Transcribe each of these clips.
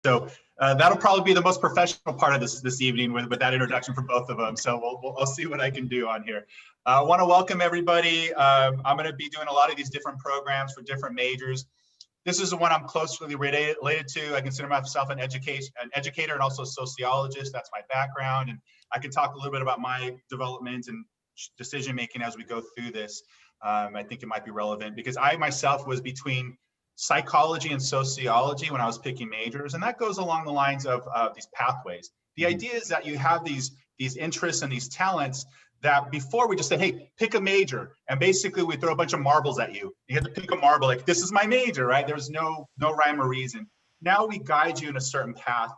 That'll probably be the most professional part of this evening with that introduction from both of them. So I'll see what I can do on here. I want to welcome everybody. I'm going to be doing a lot of these different programs for different majors. This is the one I'm closely related to. I consider myself an educator and also a sociologist. That's my background. And I can talk a little bit about my development and decision making as we go through this. I think it might be relevant because I myself was between psychology and sociology when I was picking majors, and that goes along the lines of these pathways. The idea is that you have these interests and these talents that before we just said, hey, pick a major, and basically we throw a bunch of marbles at you. You have to pick a marble, like this is my major, right? There's no rhyme or reason. Now we guide you in a certain path,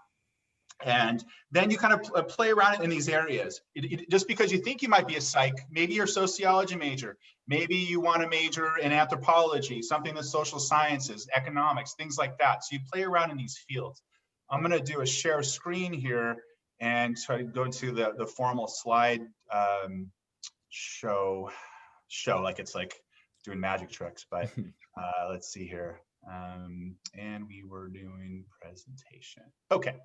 and then you kind of play around in these areas. Just because you think you might be a psych, maybe you're a sociology major, maybe you want to major in anthropology, something that's social sciences, economics, things like that. So you play around in these fields. I'm going to do a share screen here and try to go into the formal slide show like it's like doing magic tricks, but let's see here. And we were doing presentation. Okay.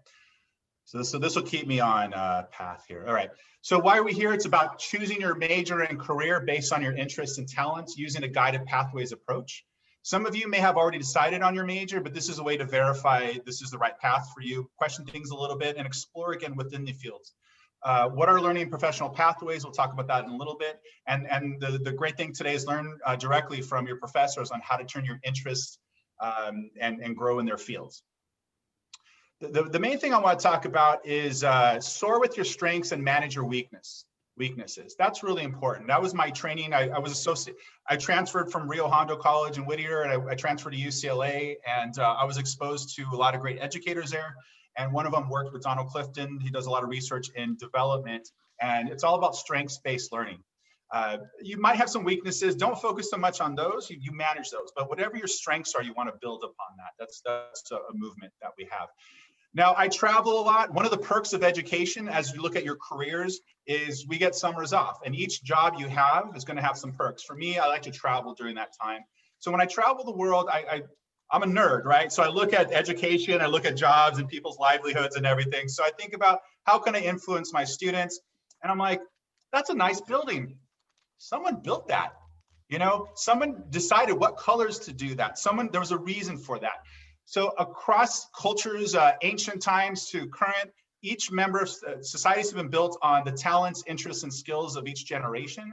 So this will keep me on path here. All right. So why are we here? It's about choosing your major and career based on your interests and talents using a guided pathways approach. Some of you may have already decided on your major, but this is a way to verify this is the right path for you, question things a little bit, and explore again within the fields. What are learning professional pathways? We'll talk about that in a little bit. And the great thing today is learn directly from your professors on how to turn your interests and grow in their fields. The main thing I want to talk about is soar with your strengths and manage your weaknesses. That's really important. That was my training. I transferred from Rio Hondo College in Whittier, and I transferred to UCLA, and I was exposed to a lot of great educators there. And one of them worked with Donald Clifton. He does a lot of research in development, and it's all about strengths-based learning. You might have some weaknesses. Don't focus so much on those. You manage those, but whatever your strengths are, you want to build upon that. That's a movement that we have. Now, I travel a lot. One of the perks of education as you look at your careers is we get summers off, and each job you have is going to have some perks. For me, I like to travel during that time. So when I travel the world, I'm a nerd, right? So I look at education, I look at jobs and people's livelihoods and everything. So I think about how can I influence my students? And I'm like, that's a nice building. Someone built that. You know, someone decided what colors to do that. There was a reason for that. So across cultures, ancient times to current, each member of societies have been built on the talents, interests, and skills of each generation.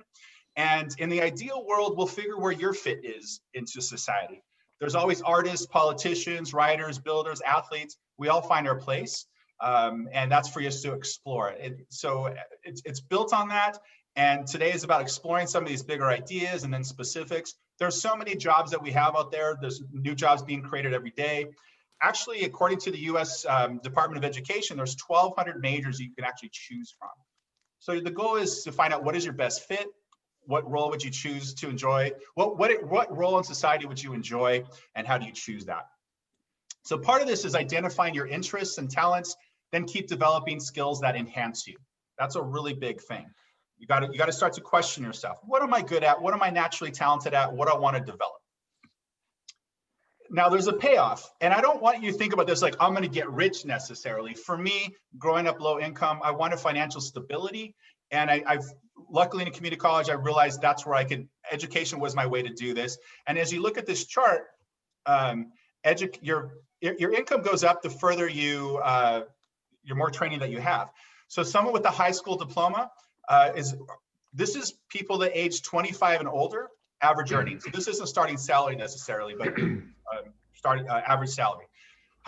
And in the ideal world, we'll figure where your fit is into society. There's always artists, politicians, writers, builders, athletes. We all find our place, and that's for us to explore. So it's built on that. And today is about exploring some of these bigger ideas and then specifics. There's so many jobs that we have out there. There's new jobs being created every day. Actually, according to the US Department of Education, there's 1,200 majors you can actually choose from. So the goal is to find out what is your best fit, what role would you choose to enjoy, what role in society would you enjoy, and how do you choose that? So part of this is identifying your interests and talents, then keep developing skills that enhance you. That's a really big thing. You got to start to question yourself. What am I good at? What am I naturally talented at? What do I want to develop? Now there's a payoff, and I don't want you to think about this like I'm going to get rich necessarily. For me, growing up low income, I wanted financial stability, and I've luckily in a community college, I realized that's where education was my way to do this. And as you look at this chart, your income goes up the further your more training that you have. So someone with a high school diploma, this is people that age 25 and older, average earnings. So this isn't starting salary necessarily, but starting average salary.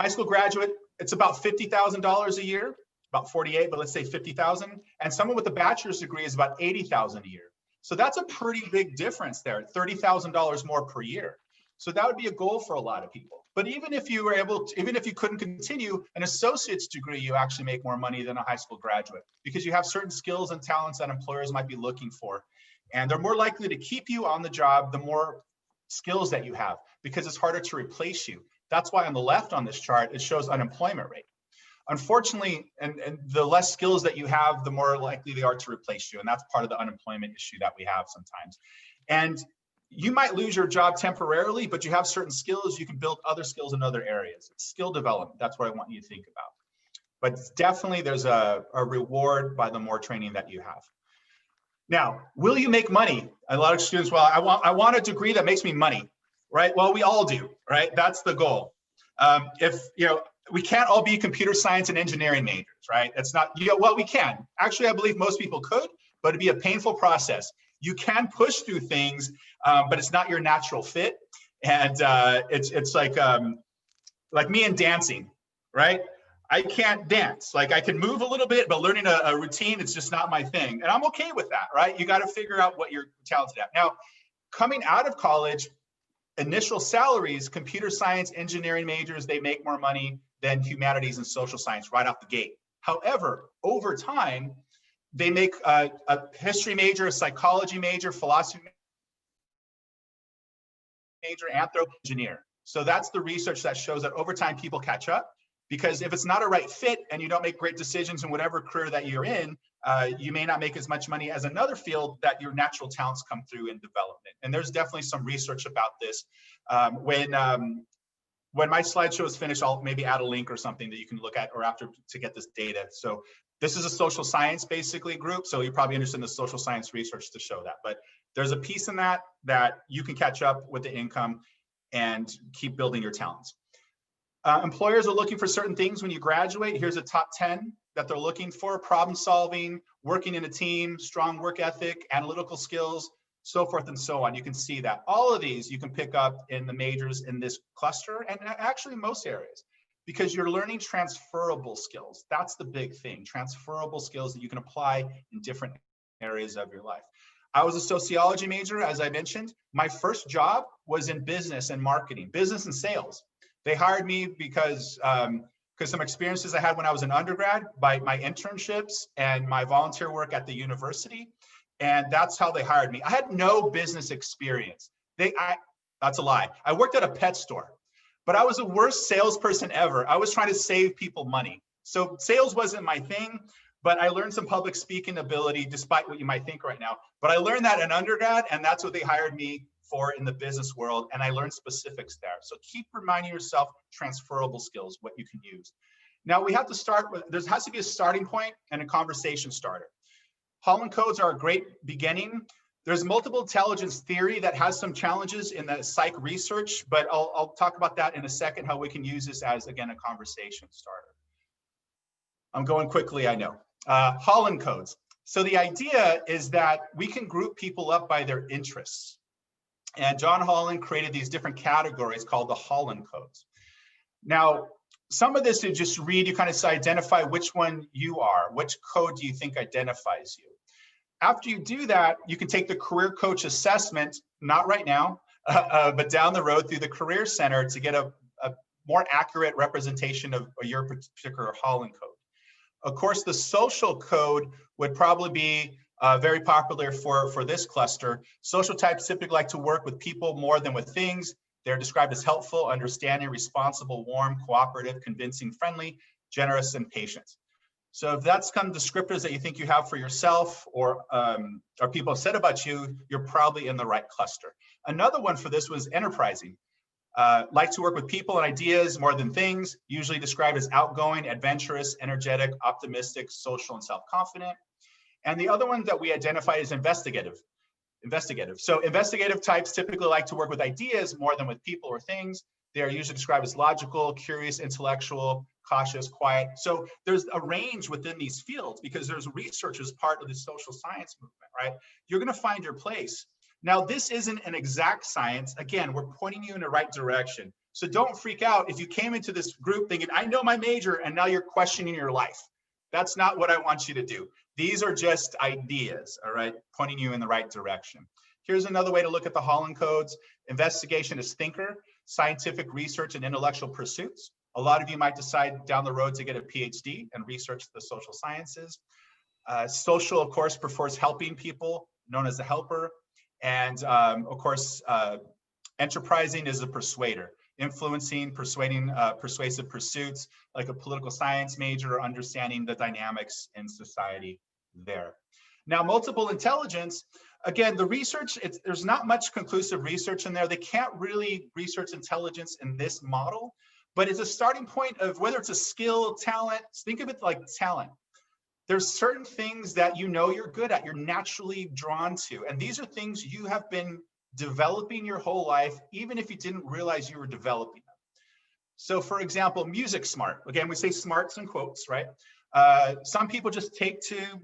High school graduate, it's about $50,000 a year, about 48, but let's say 50,000. And someone with a bachelor's degree is about 80,000 a year. So that's a pretty big difference there, $30,000 more per year. So that would be a goal for a lot of people. But even if you were even if you couldn't continue an associate's degree, you actually make more money than a high school graduate because you have certain skills and talents that employers might be looking for. And they're more likely to keep you on the job the more skills that you have because it's harder to replace you. That's why on the left on this chart, it shows unemployment rate. Unfortunately, and the less skills that you have, the more likely they are to replace you. And that's part of the unemployment issue that we have sometimes. And you might lose your job temporarily, but you have certain skills, you can build other skills in other areas. It's skill development. That's what I want you to think about. But definitely there's a reward by the more training that you have. Now, will you make money? A lot of students, well, I want a degree that makes me money, right? Well, we all do, right? That's the goal. If, you know, we can't all be computer science and engineering majors, right? It's not, you know, well, we can. Actually, I believe most people could, but it'd be a painful process. You can push through things, but it's not your natural fit. And it's like me and dancing, right? I can't dance. Like I can move a little bit, but learning a routine, it's just not my thing. And I'm okay with that, right? You got to figure out what you're talented at. Now, coming out of college, initial salaries, computer science, engineering majors, they make more money than humanities and social science right off the gate. However, over time, they make a history major, a psychology major, philosophy major, anthro engineer. So that's the research that shows that over time people catch up, because if it's not a right fit and you don't make great decisions in whatever career that you're in, you may not make as much money as another field that your natural talents come through in development. And there's definitely some research about this. When my slideshow is finished, I'll maybe add a link or something that you can look at or after to get this data. So this is a social science basically group. So you're probably interested in the social science research to show that. But there's a piece in that you can catch up with the income and keep building your talents. Employers are looking for certain things when you graduate. Here's a top 10 that they're looking for: problem solving, working in a team, strong work ethic, analytical skills, so forth and so on. You can see that all of these you can pick up in the majors in this cluster, and actually most areas, because you're learning transferable skills. That's the big thing, transferable skills that you can apply in different areas of your life. I was a sociology major, as I mentioned. My first job was in business and marketing, business and sales. They hired me because some experiences I had when I was an undergrad by my internships and my volunteer work at the university. And that's how they hired me. I had no business experience. That's a lie. I worked at a pet store, but I was the worst salesperson ever. I was trying to save people money. So sales wasn't my thing, but I learned some public speaking ability, despite what you might think right now. But I learned that in undergrad, and that's what they hired me for in the business world, and I learned specifics there. So keep reminding yourself transferable skills, what you can use. Now we have to start with, there has to be a starting point and a conversation starter. Holland codes are a great beginning. There's multiple intelligence theory that has some challenges in the psych research, but I'll talk about that in a second, how we can use this as, again, a conversation starter. I'm going quickly, I know. Holland codes. So the idea is that we can group people up by their interests. And John Holland created these different categories called the Holland codes. Now, some of this you just read, you kind of identify which one you are, which code do you think identifies you. After you do that, you can take the career coach assessment, not right now, but down the road through the Career Center to get a more accurate representation of your particular Holland code. Of course, the social code would probably be very popular for this cluster. Social types typically like to work with people more than with things. They're described as helpful, understanding, responsible, warm, cooperative, convincing, friendly, generous, and patient. So if that's kind of descriptors that you think you have for yourself or people have said about you, you're probably in the right cluster. Another one for this was enterprising. Like to work with people and ideas more than things, usually described as outgoing, adventurous, energetic, optimistic, social, and self-confident. And the other one that we identify is investigative. So investigative types typically like to work with ideas more than with people or things. They are usually described as logical, curious, intellectual, cautious, quiet. So there's a range within these fields because there's research as part of the social science movement, right? You're going to find your place. Now, this isn't an exact science. Again, we're pointing you in the right direction. So don't freak out if you came into this group thinking, I know my major, and now you're questioning your life. That's not what I want you to do. These are just ideas, all right, pointing you in the right direction. Here's another way to look at the Holland codes. Investigation is thinker, scientific research and intellectual pursuits. A lot of you might decide down the road to get a PhD and research the social sciences. Social, of course, prefers helping people, known as the helper. And of course, enterprising is a persuader, influencing, persuading, persuasive pursuits, like a political science major, understanding the dynamics in society there. Now, multiple intelligence, again, the research, there's not much conclusive research in there. They can't really research intelligence in this model, but it's a starting point of whether it's a skill, talent, think of it like talent. There's certain things that you know you're good at, you're naturally drawn to. And these are things you have been developing your whole life, even if you didn't realize you were developing them. So for example, music smart. Again, we say smarts in quotes, right? Some people just take to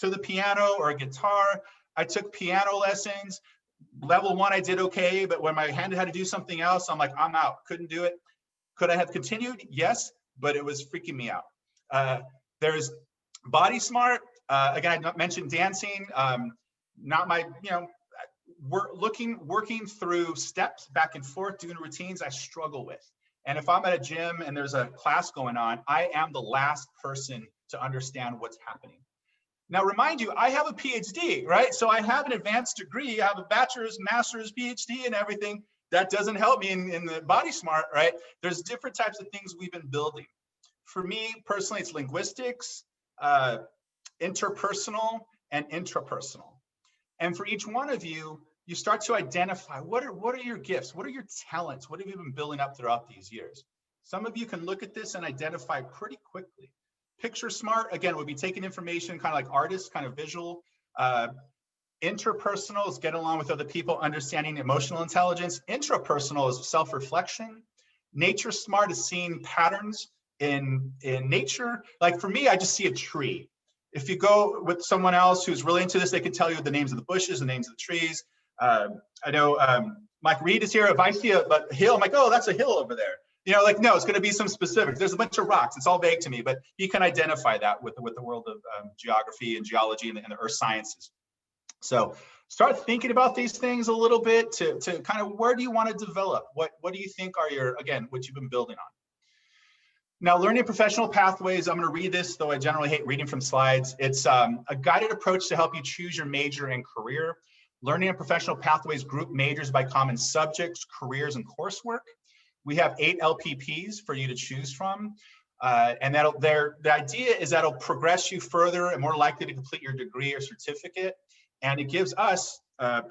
the piano or a guitar. I took piano lessons. Level 1, I did okay, but when my hand had to do something else, I'm like, I'm out, couldn't do it. Could I have continued? Yes, but it was freaking me out. There's body smart. Again, I mentioned dancing. Not my, working through steps back and forth, doing routines, I struggle with. And if I'm at a gym and there's a class going on, I am the last person to understand what's happening. Now, remind you, I have a PhD, right? So I have an advanced degree. I have a bachelor's, master's, PhD and everything. That doesn't help me in the body smart, right? There's different types of things we've been building. For me, personally, it's linguistics, interpersonal, and intrapersonal. And for each one of you, you start to identify what are your gifts? What are your talents? What have you been building up throughout these years? Some of you can look at this and identify pretty quickly. Picture smart, again, would be taking information kind of like artists, kind of visual. Interpersonal is getting along with other people, understanding emotional intelligence. Intrapersonal is self-reflection. Nature smart is seeing patterns in nature. Like for me, I just see a tree. If you go with someone else who's really into this, they can tell you the names of the bushes, the names of the trees. I know Mike Reed is here. If I see a hill, I'm like, oh, that's a hill over there. No, it's going to be some specifics. There's a bunch of rocks. It's all vague to me, but you can identify that with the world of geography and geology and the earth sciences. So start thinking about these things a little bit to kind of where do you want to develop? What do you think are what you've been building on? Now, learning professional pathways, I'm going to read this, though I generally hate reading from slides. It's a guided approach to help you choose your major and career. Learning and professional pathways group majors by common subjects, careers, and coursework. We have 8 LPPs for you to choose from. And the idea is that'll progress you further and more likely to complete your degree or certificate. And it gives us,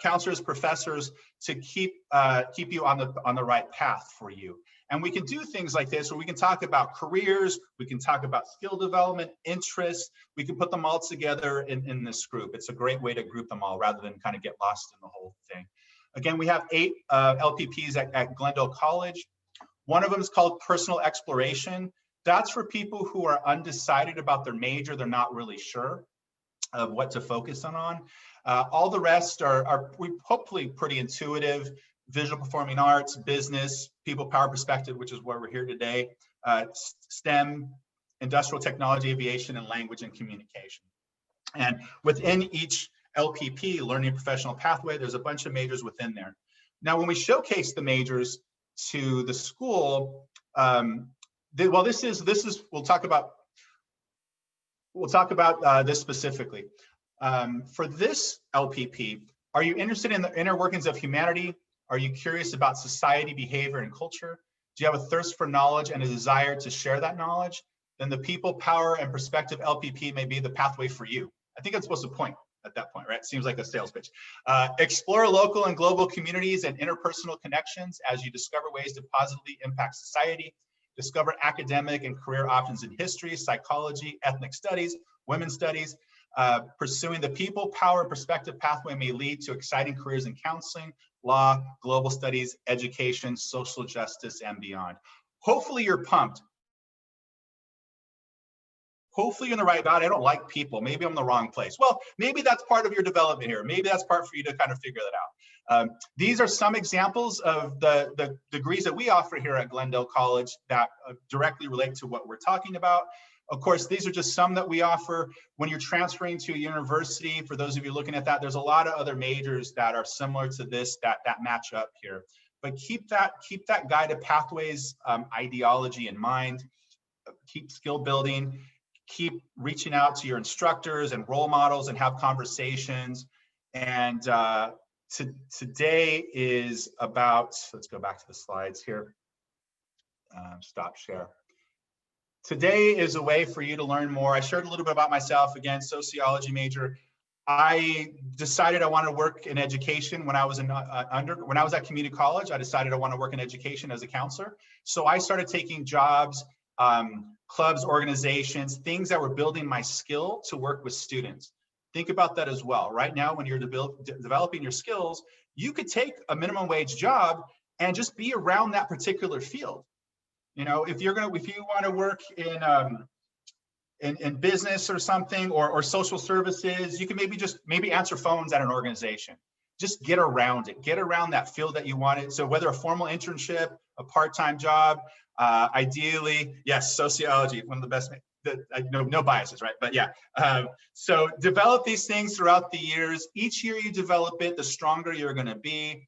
counselors, professors, to keep you on the right path for you. And we can do things like this where we can talk about careers, we can talk about skill development, interests, we can put them all together in this group. It's a great way to group them all rather than kind of get lost in the whole thing. Again, we have 8 LPPs at Glendale College. One of them is called personal exploration. That's for people who are undecided about their major. They're not really sure of what to focus on. All the rest are hopefully pretty intuitive. Visual performing arts, business, people power perspective, which is where we're here today, STEM, industrial technology, aviation, and language and communication. And within each LPP, learning professional pathway, there's a bunch of majors within there. Now, when we showcase the majors to the school, we'll talk about this specifically. For this LPP, are you interested in the inner workings of humanity? Are you curious about society, behavior, and culture? Do you have a thirst for knowledge and a desire to share that knowledge? Then the people, power, and perspective LPP may be the pathway for you. I think that's what's the point at that point, right? It seems like a sales pitch. Explore local and global communities and interpersonal connections as you discover ways to positively impact society. Discover academic and career options in history, psychology, ethnic studies, women's studies. Pursuing the people, power, and perspective pathway may lead to exciting careers in counseling, law, global studies, education, social justice, and beyond. Hopefully you're pumped. Hopefully you're in the right God. I don't like people. Maybe I'm in the wrong place. Well, maybe that's part of your development here. Maybe that's part for you to kind of figure that out. These are some examples of the degrees that we offer here at Glendale College that directly relate to what we're talking about. Of course, these are just some that we offer. When you're transferring to a university, for those of you looking at that, there's a lot of other majors that are similar to this that match up here. But keep that guided pathways ideology in mind. Keep skill building. Keep reaching out to your instructors and role models and have conversations. And today is about, let's go back to the slides here. Stop share. Today is a way for you to learn more. I shared a little bit about myself, again, sociology major. I decided I wanted to work in education when I was when I was at community college. I decided I want to work in education as a counselor. So I started taking jobs, clubs, organizations, things that were building my skill to work with students. Think about that as well. Right now, when you're developing your skills, you could take a minimum wage job and just be around that particular field. You know, if you want to work in business or something, or social services, you can maybe answer phones at an organization. Just get around it, get around that field that you wanted. So whether a formal internship, a part-time job, ideally, yes, sociology, one of the best, no biases, right? But yeah, so develop these things throughout the years. Each year you develop it, the stronger you're gonna be.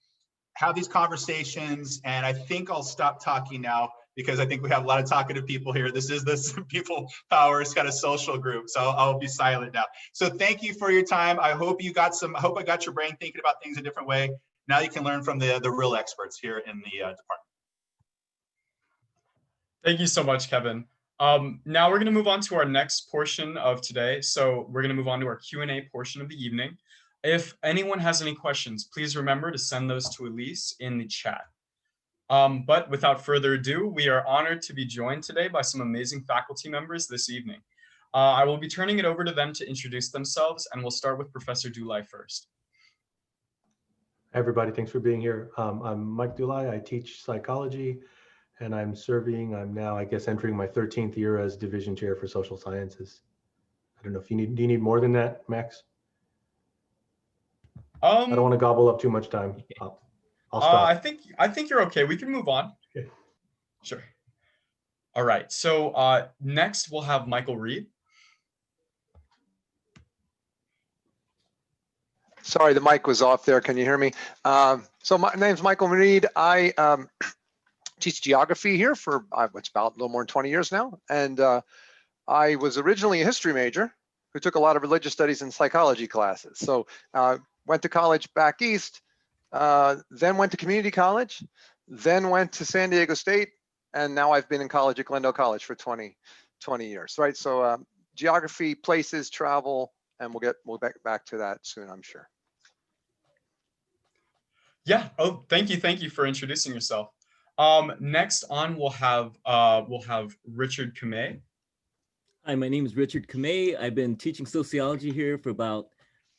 Have these conversations, and I think I'll stop talking now because I think we have a lot of talkative people here. This is this people powers kind of social group, so I'll be silent now. So thank you for your time. I hope I got your brain thinking about things a different way. Now you can learn from the real experts here in the department. Thank you so much, Kevin. Now we're going to move on to our next portion of today. So we're going to move on to our Q&A portion of the evening. If anyone has any questions, please remember to send those to Elise in the chat. But without further ado, we are honored to be joined today by some amazing faculty members this evening. I will be turning it over to them to introduce themselves, and we'll start with Professor Dulai first. Hi, everybody. Thanks for being here. I'm Mike Dulai. I teach psychology, and I'm now, I guess, entering my 13th year as division chair for social sciences. I don't know if do you need more than that, Max? I don't want to gobble up too much time. I'll stop. I think you're okay. We can move on. Okay. Sure. All right. So next we'll have Michael Reed. Sorry, the mic was off there. Can you hear me? So my name's Michael Reed. I teach geography here for what's about a little more than 20 years now. And I was originally a history major who took a lot of religious studies and psychology classes. So went to college back east, then went to community college, then went to San Diego State, and now I've been in college at Glendale College for 20 years, right? So geography, places, travel, and we'll get back to that soon, I'm sure. Yeah. Oh, thank you for introducing yourself. Next on we'll have Richard Kamei. Hi, my name is Richard Kamei. I've been teaching sociology here for about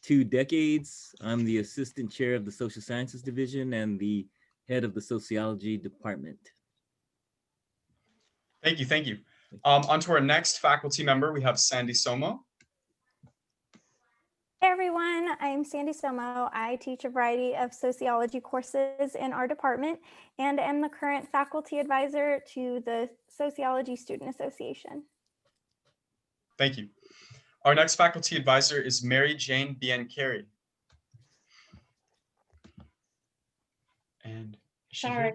2 decades. I'm the assistant chair of the social sciences division and the head of the sociology department. Thank you. On to our next faculty member, we have Sandy Somo. Hey everyone, I'm Sandy Somo. I teach a variety of sociology courses in our department and am the current faculty advisor to the Sociology Student Association. Thank you. Our next faculty advisor is Mary Jane Biancarri. And sorry.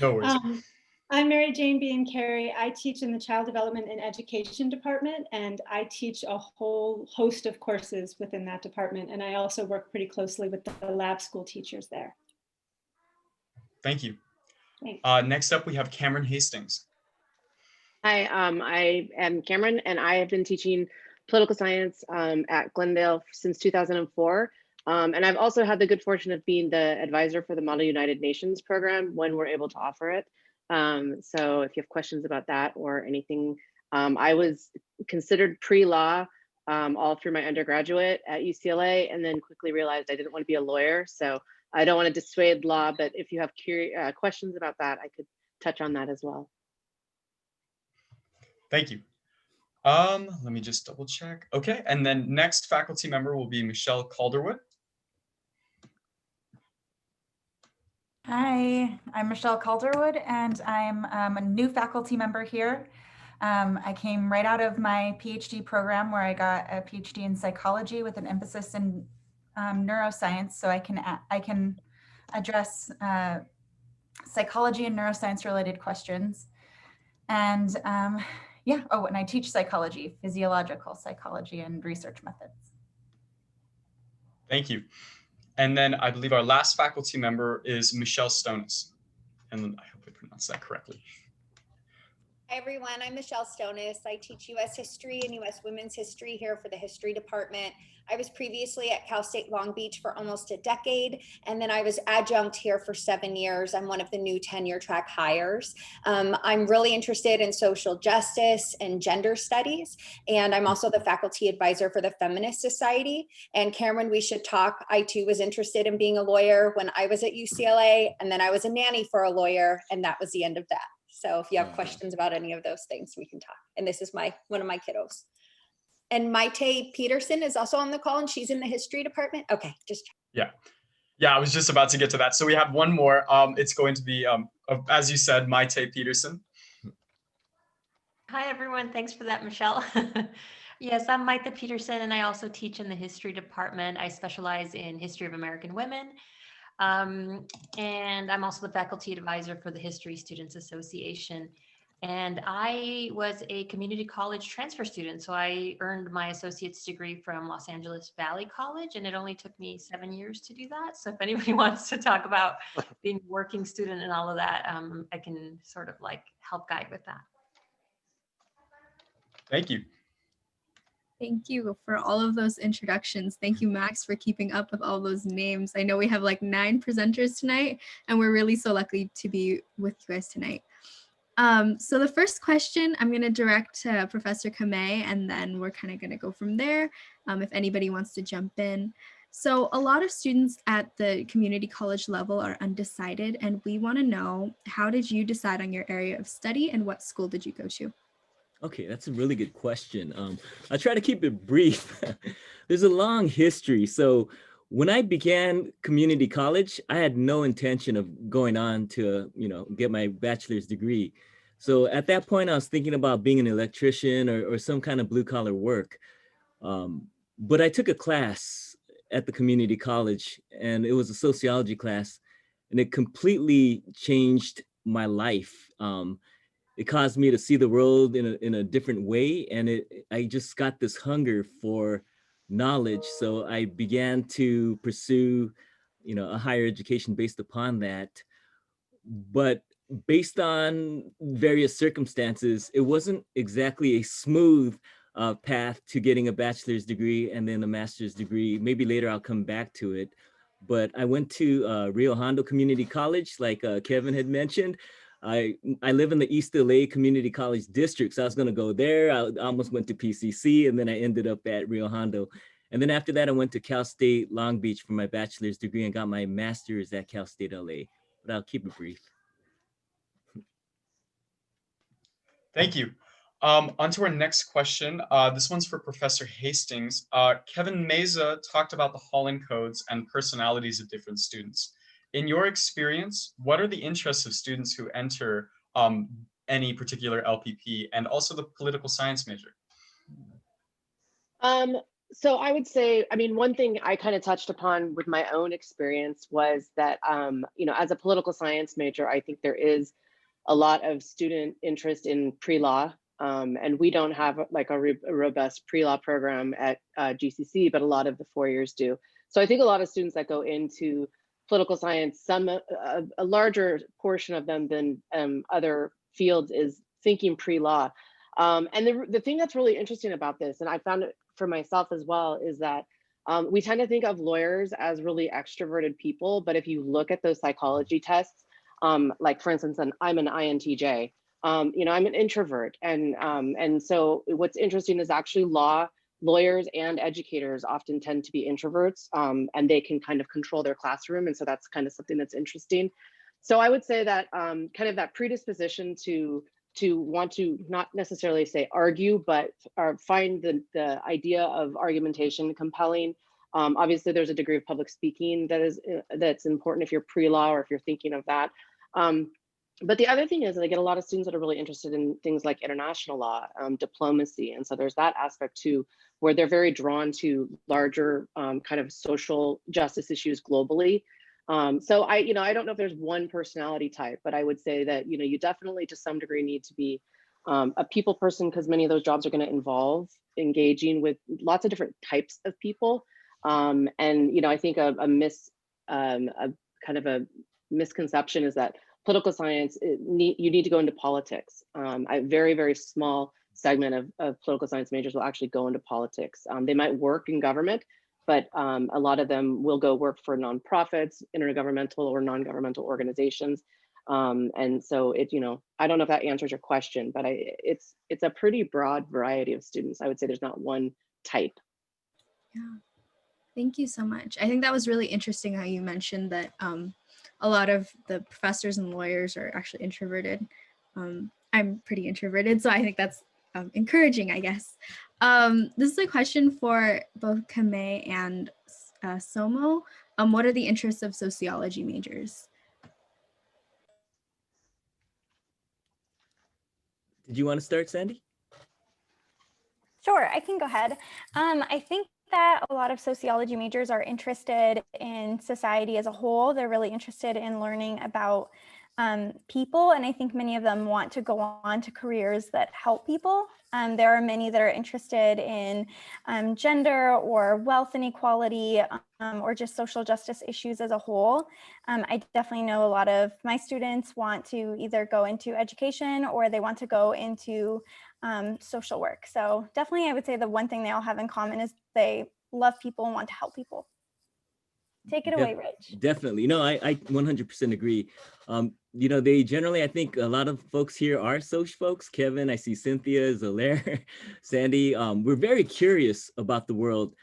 No worries. I'm Mary Jane Biancarri. I teach in the Child Development and Education Department, and I teach a whole host of courses within that department. And I also work pretty closely with the lab school teachers there. Thank you. Thanks. Next up, we have Cameron Hastings. Hi, I am Cameron, and I have been teaching political science at Glendale since 2004. And I've also had the good fortune of being the advisor for the Model United Nations program when we're able to offer it. So if you have questions about that or anything, I was considered pre-law all through my undergraduate at UCLA, and then quickly realized I didn't want to be a lawyer. So I don't want to dissuade law, but if you have questions about that, I could touch on that as well. Thank you. Let me just double check. Okay, and then next faculty member will be Michelle Calderwood. Hi, I'm Michelle Calderwood, and I'm a new faculty member here. I came right out of my PhD program where I got a PhD in psychology with an emphasis in neuroscience, so I can address psychology and neuroscience related questions. And yeah, oh, and I teach psychology, physiological psychology and research methods. Thank you. And then I believe our last faculty member is Michelle Stonis. And I hope I pronounced that correctly. Hi everyone, I'm Michelle Stonis. I teach U.S. History and U.S. Women's History here for the History Department. I was previously at Cal State Long Beach for almost a decade, and then I was adjunct here for 7 years. I'm one of the new tenure track hires. I'm really interested in social justice and gender studies, and I'm also the faculty advisor for the Feminist Society. And Cameron, we should talk. I too was interested in being a lawyer when I was at UCLA, and then I was a nanny for a lawyer, and that was the end of that. So if you have questions about any of those things, we can talk. And this is one of my kiddos. And Maite Peterson is also on the call, and she's in the history department. Okay, just check. Yeah, I was just about to get to that. So we have one more. It's going to be, as you said, Maite Peterson. Hi, everyone. Thanks for that, Michelle. Yes, I'm Maite Peterson, and I also teach in the history department. I specialize in history of American women. And I'm also the faculty advisor for the History Students Association. And I was a community college transfer student. So I earned my associate's degree from Los Angeles Valley College, and it only took me 7 years to do that. So if anybody wants to talk about being a working student and all of that, I can sort of like help guide with that. Thank you. Thank you for all of those introductions. Thank you, Max, for keeping up with all those names. I know we have like 9 presenters tonight, and we're really so lucky to be with you guys tonight. So the first question I'm going to direct to Professor Kamei, and then we're kind of going to go from there if anybody wants to jump in. So a lot of students at the community college level are undecided, and we want to know, how did you decide on your area of study and what school did you go to? Okay, that's a really good question. I try to keep it brief. There's a long history. So when I began community college, I had no intention of going on to, get my bachelor's degree. So at that point, I was thinking about being an electrician or some kind of blue collar work. But I took a class at the community college, and it was a sociology class, and it completely changed my life. It caused me to see the world in a different way. And I just got this hunger for knowledge. So I began to pursue, a higher education based upon that. But based on various circumstances, it wasn't exactly a smooth path to getting a bachelor's degree and then a master's degree. Maybe later I'll come back to it. But I went to Rio Hondo Community College, like Kevin had mentioned. I live in the East LA Community College District, so I was going to go there. I almost went to PCC, and then I ended up at Rio Hondo. And then after that, I went to Cal State Long Beach for my bachelor's degree and got my master's at Cal State LA. But I'll keep it brief. Thank you. On to our next question. This one's for Professor Hastings. Kevin Meza talked about the Holland codes and personalities of different students. In your experience, what are the interests of students who enter any particular LPP, and also the political science major? So I would say, one thing I kind of touched upon with my own experience was that, as a political science major, I think there is a lot of student interest in pre-law. And we don't have like a robust pre-law program at GCC, but a lot of the 4 years do. So I think a lot of students that go into political science, a larger portion of them than other fields is thinking pre-law. And the thing that's really interesting about this, and I found it for myself as well, is that we tend to think of lawyers as really extroverted people, but if you look at those psychology tests, like for instance, I'm an INTJ, I'm an introvert. And so what's interesting is actually lawyers and educators often tend to be introverts, and they can kind of control their classroom. And so that's kind of something that's interesting. So I would say that kind of that predisposition to want to not necessarily say argue, but find the idea of argumentation compelling. Obviously, there's a degree of public speaking that's important if you're pre-law or if you're thinking of that. But the other thing is that I get a lot of students that are really interested in things like international law, diplomacy. And so there's that aspect too, where they're very drawn to larger kind of social justice issues globally. So I don't know if there's one personality type, but I would say that, you definitely to some degree need to be a people person, because many of those jobs are going to involve engaging with lots of different types of people. And, I think a kind of a misconception is that political science, you need to go into politics. A very, very small segment of political science majors will actually go into politics. They might work in government, but a lot of them will go work for nonprofits, intergovernmental or non-governmental organizations. And so I don't know if that answers your question, but it's a pretty broad variety of students. I would say there's not one type. Yeah, thank you so much. I think that was really interesting how you mentioned that a lot of the professors and lawyers are actually introverted. I'm pretty introverted, so I think that's encouraging, I guess. This is a question for both Kame and Somo. What are the interests of sociology majors? Did you want to start, Sandy? Sure, I can go ahead. I think that a lot of sociology majors are interested in society as a whole. They're really interested in learning about people, and I think many of them want to go on to careers that help people. There are many that are interested in gender or wealth inequality or just social justice issues as a whole. I definitely know a lot of my students want to either go into education or they want to go into social work. So definitely I would say the one thing they all have in common is they love people and want to help people. Take it away, Rich. Definitely. No, I 100% agree. They generally, I think a lot of folks here are social folks. Kevin, I see Cynthia, Zalaire, Sandy. We're very curious about the world.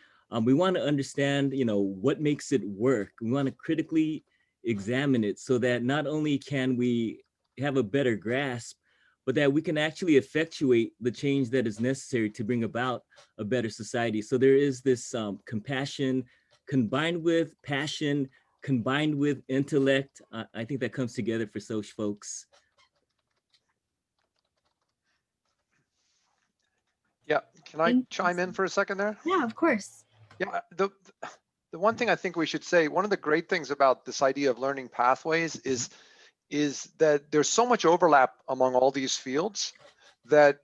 We want to understand, what makes it work. We want to critically examine it so that not only can we have a better grasp, but that we can actually effectuate the change that is necessary to bring about a better society. So there is this compassion combined with passion, combined with intellect. I think that comes together for social folks. Yeah, can I chime in for a second there? Yeah, of course. Yeah, the one thing I think we should say, one of the great things about this idea of learning pathways is that there's so much overlap among all these fields that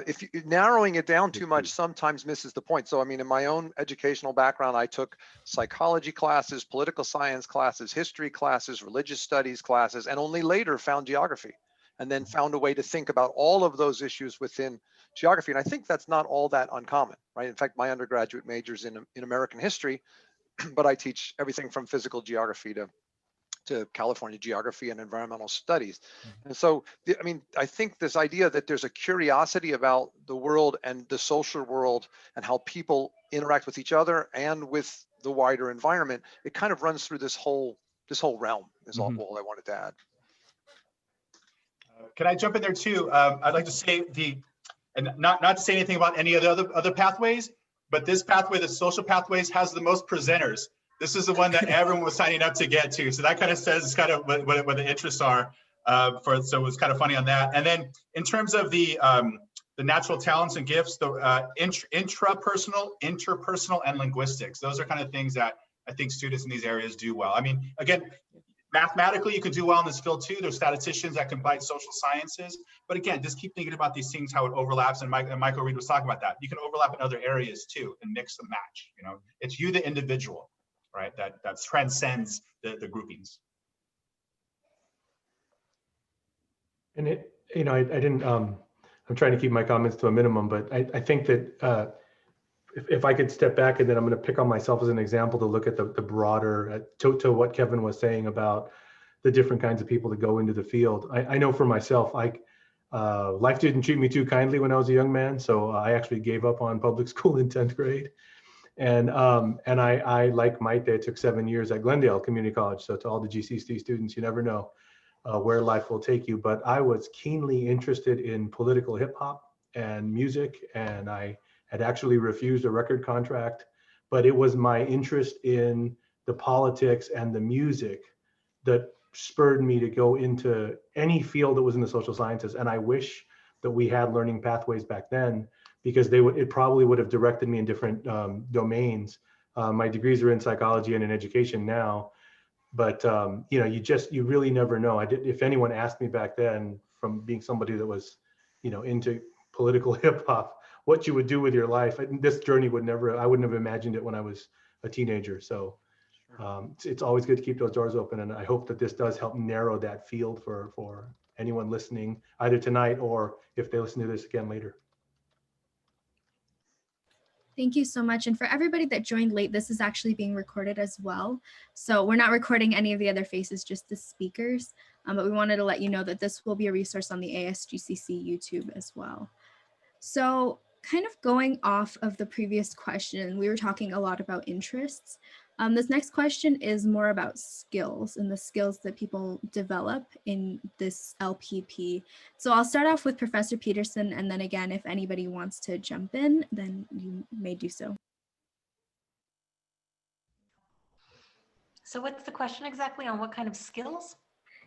if you, narrowing it down too much sometimes misses the point. So I mean, in my own educational background, I took psychology classes, political science classes, history classes, religious studies classes, and only later found geography, and then found a way to think about all of those issues within geography. And I think that's not all that uncommon, right? In fact, my undergraduate major's in American history, but I teach everything from physical geography to California geography and environmental studies. And so, I mean, I think this idea that there's a curiosity about the world and the social world and how people interact with each other and with the wider environment, it kind of runs through this whole realm is all I wanted to add. Can I jump in there too? I'd like to say and not to say anything about any of the other pathways, but this pathway, the social pathways, has the most presenters. This is the one that everyone was signing up to get to. So that kind of says kind of what the interests are so it was kind of funny on that. And then in terms of the natural talents and gifts, the intrapersonal, interpersonal, and linguistics, those are kind of things that I think students in these areas do well. I mean, again, mathematically, you can do well in this field too. There's statisticians that combine social sciences. But again, just keep thinking about these things, how it overlaps. And Michael Reed was talking about that. You can overlap in other areas too and mix and match. It's you, the individual, right? That transcends the groupings. And I didn't, I'm trying to keep my comments to a minimum, but I think that if I could step back, and then I'm going to pick on myself as an example to look at the broader, to what Kevin was saying about the different kinds of people that go into the field. I know for myself, life didn't treat me too kindly when I was a young man, so I actually gave up on public school in 10th grade. And I, like Maite, took 7 years at Glendale Community College. So to all the GCC students, you never know where life will take you. But I was keenly interested in political hip hop and music, and I had actually refused a record contract. But it was my interest in the politics and the music that spurred me to go into any field that was in the social sciences. And I wish that we had learning pathways back then, because it probably would have directed me in different domains. My degrees are in psychology and in education now, but you really never know. If anyone asked me back then, from being somebody that was, into political hip hop, what you would do with your life, this journey I wouldn't have imagined it when I was a teenager. So It's always good to keep those doors open. And I hope that this does help narrow that field for anyone listening either tonight or if they listen to this again later. Thank you so much. And for everybody that joined late, this is actually being recorded as well. So we're not recording any of the other faces, just the speakers. But we wanted to let you know that this will be a resource on the ASGCC YouTube as well. So kind of going off of the previous question, we were talking a lot about interests. This next question is more about skills and the skills that people develop in this LPP. So I'll start off with Professor Peterson, and then again, if anybody wants to jump in, then you may do so. So what's the question exactly on what kind of skills?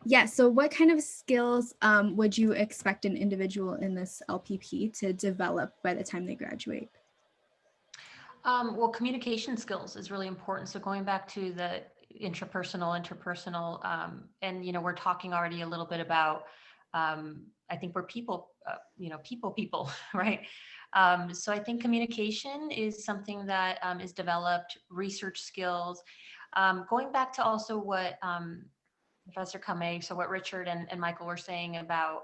Yeah, so what kind of skills would you expect an individual in this LPP to develop by the time they graduate? Well, communication skills is really important. So going back to the interpersonal, and we're talking already a little bit about, I think we're people, people, right? So I think communication is something that is developed, research skills. Going back to also what Professor Kamei, so what Richard and Michael were saying about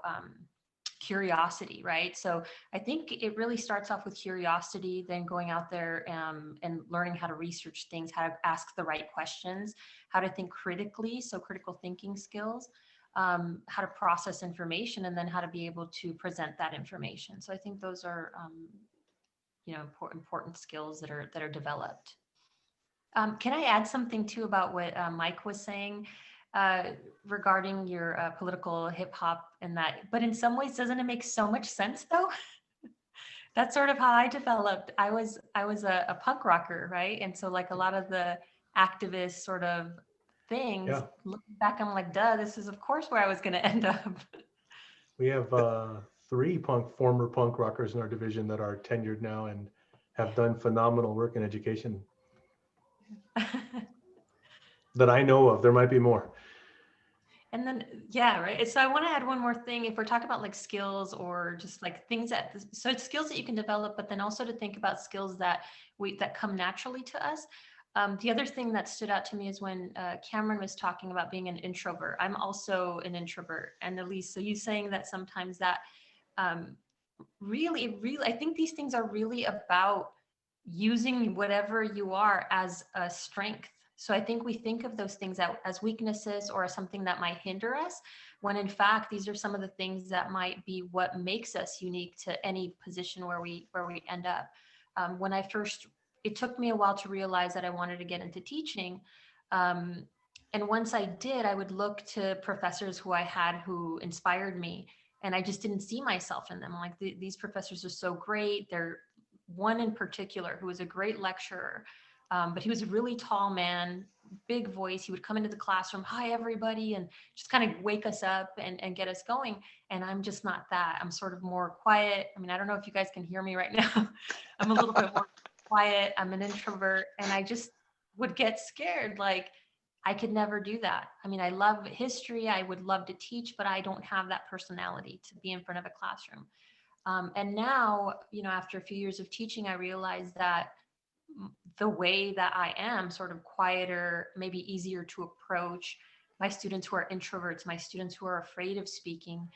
curiosity, right? So I think it really starts off with curiosity, then going out there and learning how to research things, how to ask the right questions, how to think critically, so critical thinking skills, how to process information, and then how to be able to present that information. So I think those are important skills that are developed. Can I add something too about what Mike was saying? Regarding your political hip hop and that, but in some ways, doesn't it make so much sense though? That's sort of how I developed. I was a punk rocker, right? And so like a lot of the activist sort of things, looking back, I'm like, duh, this is of course where I was going to end up. We have 3 former punk rockers in our division that are tenured now and have done phenomenal work in education. That I know of. There might be more. And then, yeah, right. So I want to add one more thing. If we're talking about like skills or just like things so it's skills that you can develop, but then also to think about skills that come naturally to us. The other thing that stood out to me is when Cameron was talking about being an introvert. I'm also an introvert. And Elise, so you saying that sometimes that really, I think these things are really about using whatever you are as a strength. So I think we think of those things as weaknesses or as something that might hinder us, when in fact, these are some of the things that might be what makes us unique to any position where we end up. When it took me a while to realize that I wanted to get into teaching. And once I did, I would look to professors who I had who inspired me. And I just didn't see myself in them. I'm like, these professors are so great. They're one in particular who was a great lecturer. But he was a really tall man, big voice. He would come into the classroom, hi, everybody, and just kind of wake us up and get us going. And I'm just not that. I'm sort of more quiet. I mean, I don't know if you guys can hear me right now. I'm a little bit more quiet. I'm an introvert. And I just would get scared. Like, I could never do that. I mean, I love history. I would love to teach, but I don't have that personality to be in front of a classroom. And now, after a few years of teaching, I realized that the way that I am, sort of quieter, maybe easier to approach, my students who are introverts, my students who are afraid of speaking,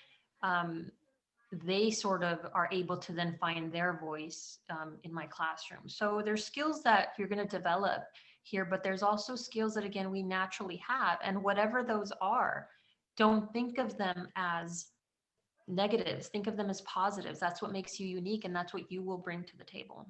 they sort of are able to then find their voice in my classroom. So there's skills that you're going to develop here, but there's also skills that, again, we naturally have. And whatever those are, don't think of them as negatives. Think of them as positives. That's what makes you unique, and that's what you will bring to the table.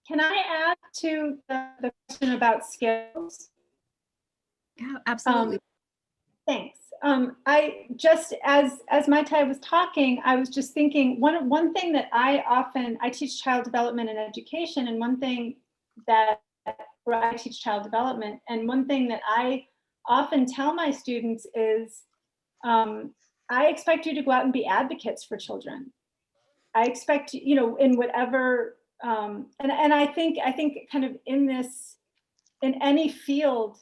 Can I add to the question about skills? Yeah, absolutely. Thanks. I just, as Mai Tai was talking, I was just thinking one thing that I teach child development and education, and one thing that where I teach child development, and one thing that I often tell my students is, I expect you to go out and be advocates for children. I expect, in whatever, and I think kind of in any field,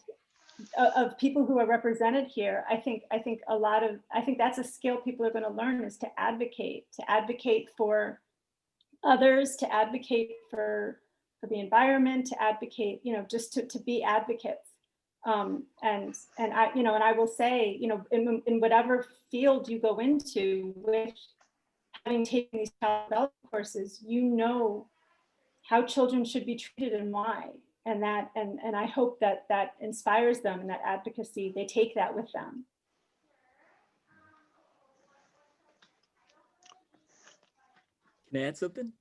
of people who are represented here, I think that's a skill people are going to learn, is to advocate for others, to advocate for the environment, to advocate, just to be advocates. And I will say, in whatever field you go into, with having taken these child development courses, how children should be treated and why. And I hope that inspires them, and that advocacy, they take that with them. Can I add something?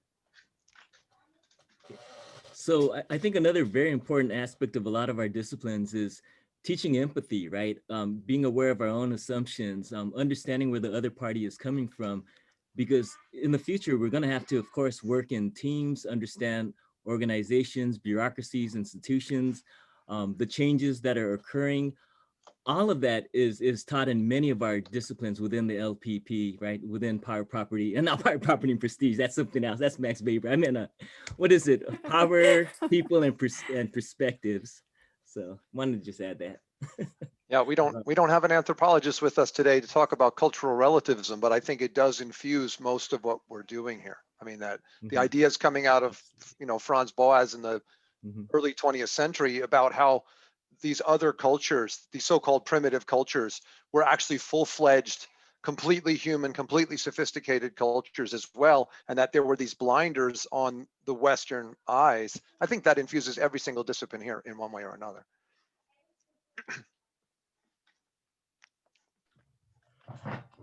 So I think another very important aspect of a lot of our disciplines is teaching empathy, right? Being aware of our own assumptions, understanding where the other party is coming from, because in the future, we're going to have to, of course, work in teams, understand organizations, bureaucracies, institutions, the changes that are occurring. All of that is taught in many of our disciplines within the LPP, right? Within power, property, and not power, property, and prestige. That's something else. That's Max Weber. I meant, what is it? Power, people, and perspectives. So wanted to just add that. Yeah, we don't have an anthropologist with us today to talk about cultural relativism, but I think it does infuse most of what we're doing here. I mean, that the ideas coming out of, Franz Boas in the early 20th century about how these other cultures, these so-called primitive cultures, were actually full-fledged, completely human, completely sophisticated cultures as well, and that there were these blinders on the Western eyes. I think that infuses every single discipline here in one way or another.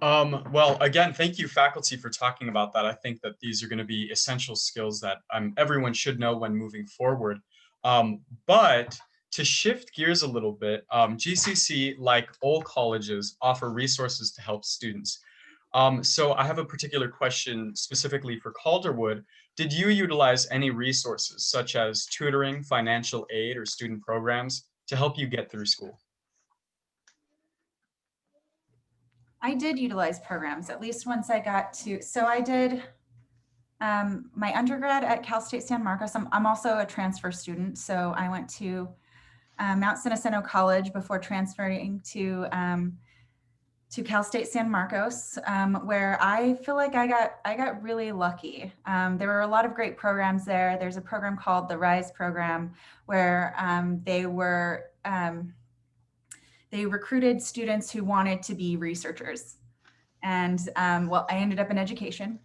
Well, again, thank you, faculty, for talking about that. I think that these are going to be essential skills that everyone should know when moving forward. But to shift gears a little bit, GCC, like all colleges, offer resources to help students. So I have a particular question specifically for Calderwood. Did you utilize any resources such as tutoring, financial aid, or student programs to help you get through school? I did utilize programs, at least once I got to, so I did my undergrad at Cal State San Marcos. I'm also a transfer student, so I went to Mount Sinaceno College before transferring to Cal State San Marcos, where I feel like I got really lucky. There were a lot of great programs there. There's a program called the RISE program, where they recruited students who wanted to be researchers. And well, I ended up in education.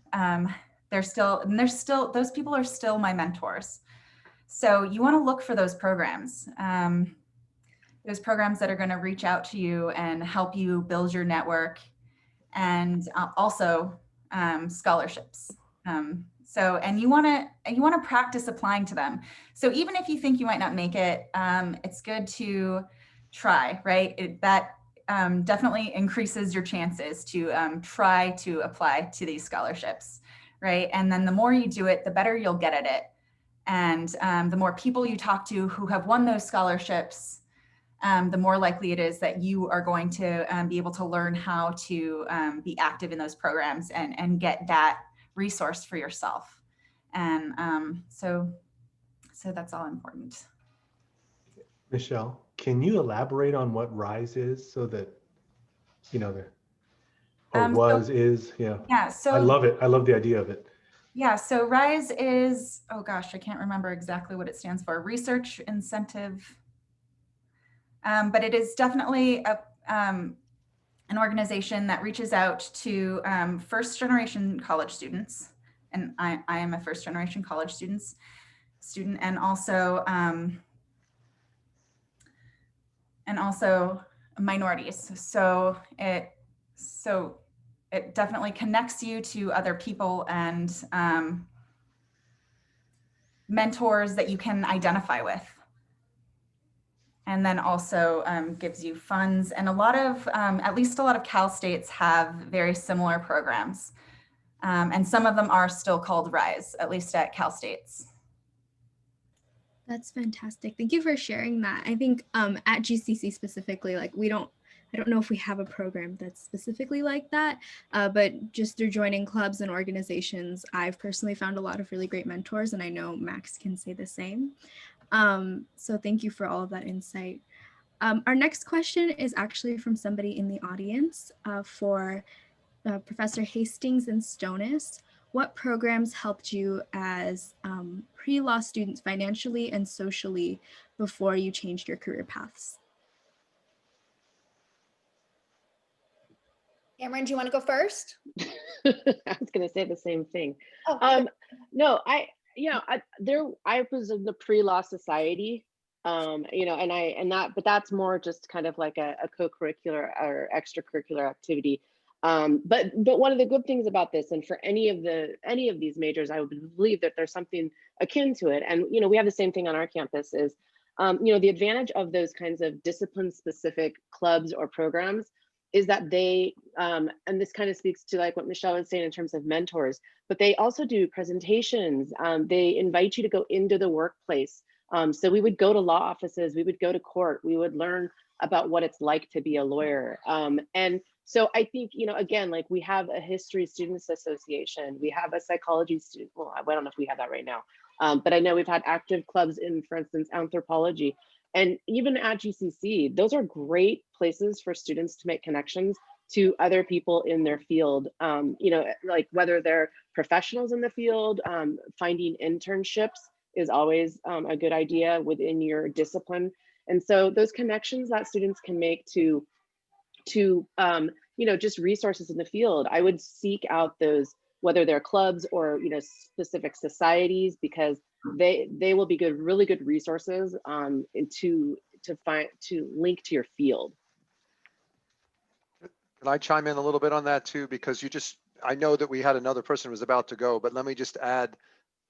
Those people are still my mentors. So you want to look for those programs that are going to reach out to you and help you build your network, and also scholarships. And you want to practice applying to them. So even if you think you might not make it, it's good to try, right? That definitely increases your chances to try to apply to these scholarships, right? And then the more you do it, the better you'll get at it. And the more people you talk to who have won those scholarships, the more likely it is that you are going to be able to learn how to be active in those programs and get that resource for yourself. And so that's all important. Michelle, can you elaborate on what RISE is, so that, yeah. So I love it. I love the idea of it. Yeah, so RISE is, oh gosh, I can't remember exactly what it stands for, Research Incentive. But it is definitely an organization that reaches out to first generation college students. And I am a first generation college student, and also minorities. So it definitely connects you to other people and mentors that you can identify with. And then also gives you funds, and at least a lot of Cal States have very similar programs. And some of them are still called RISE, at least at Cal States. That's fantastic. Thank you for sharing that. I think at GCC specifically, like I don't know if we have a program that's specifically like that, but just through joining clubs and organizations, I've personally found a lot of really great mentors, and I know Max can say the same. So thank you for all of that insight. Our next question is actually from somebody in the audience for Professor Hastings and Stonis. What programs helped you as pre-law students financially and socially before you changed your career paths? Cameron, do you want to go first? I was going to say the same thing. Oh, No, I was in the pre-law society, but that's more just kind of like a co-curricular or extracurricular activity. But one of the good things about this, and for any of these majors, I would believe that there's something akin to it. And, we have the same thing on our campus is, the advantage of those kinds of discipline-specific clubs or programs is that they, and this kind of speaks to like what Michelle was saying in terms of mentors, but they also do presentations. They invite you to go into the workplace. So we would go to law offices, we would go to court, we would learn about what it's like to be a lawyer. And so I think, again, like we have a history students association, we have a psychology student, well, I don't know if we have that right now, but I know we've had active clubs in, for instance, anthropology. And even at GCC, those are great places for students to make connections to other people in their field, like whether they're professionals in the field, finding internships is always a good idea within your discipline. And so those connections that students can make to just resources in the field, I would seek out those, whether they're clubs or, specific societies, because they will be really good resources to link to your field. Can I chime in a little bit on that too? Because I know that we had another person who was about to go, but let me just add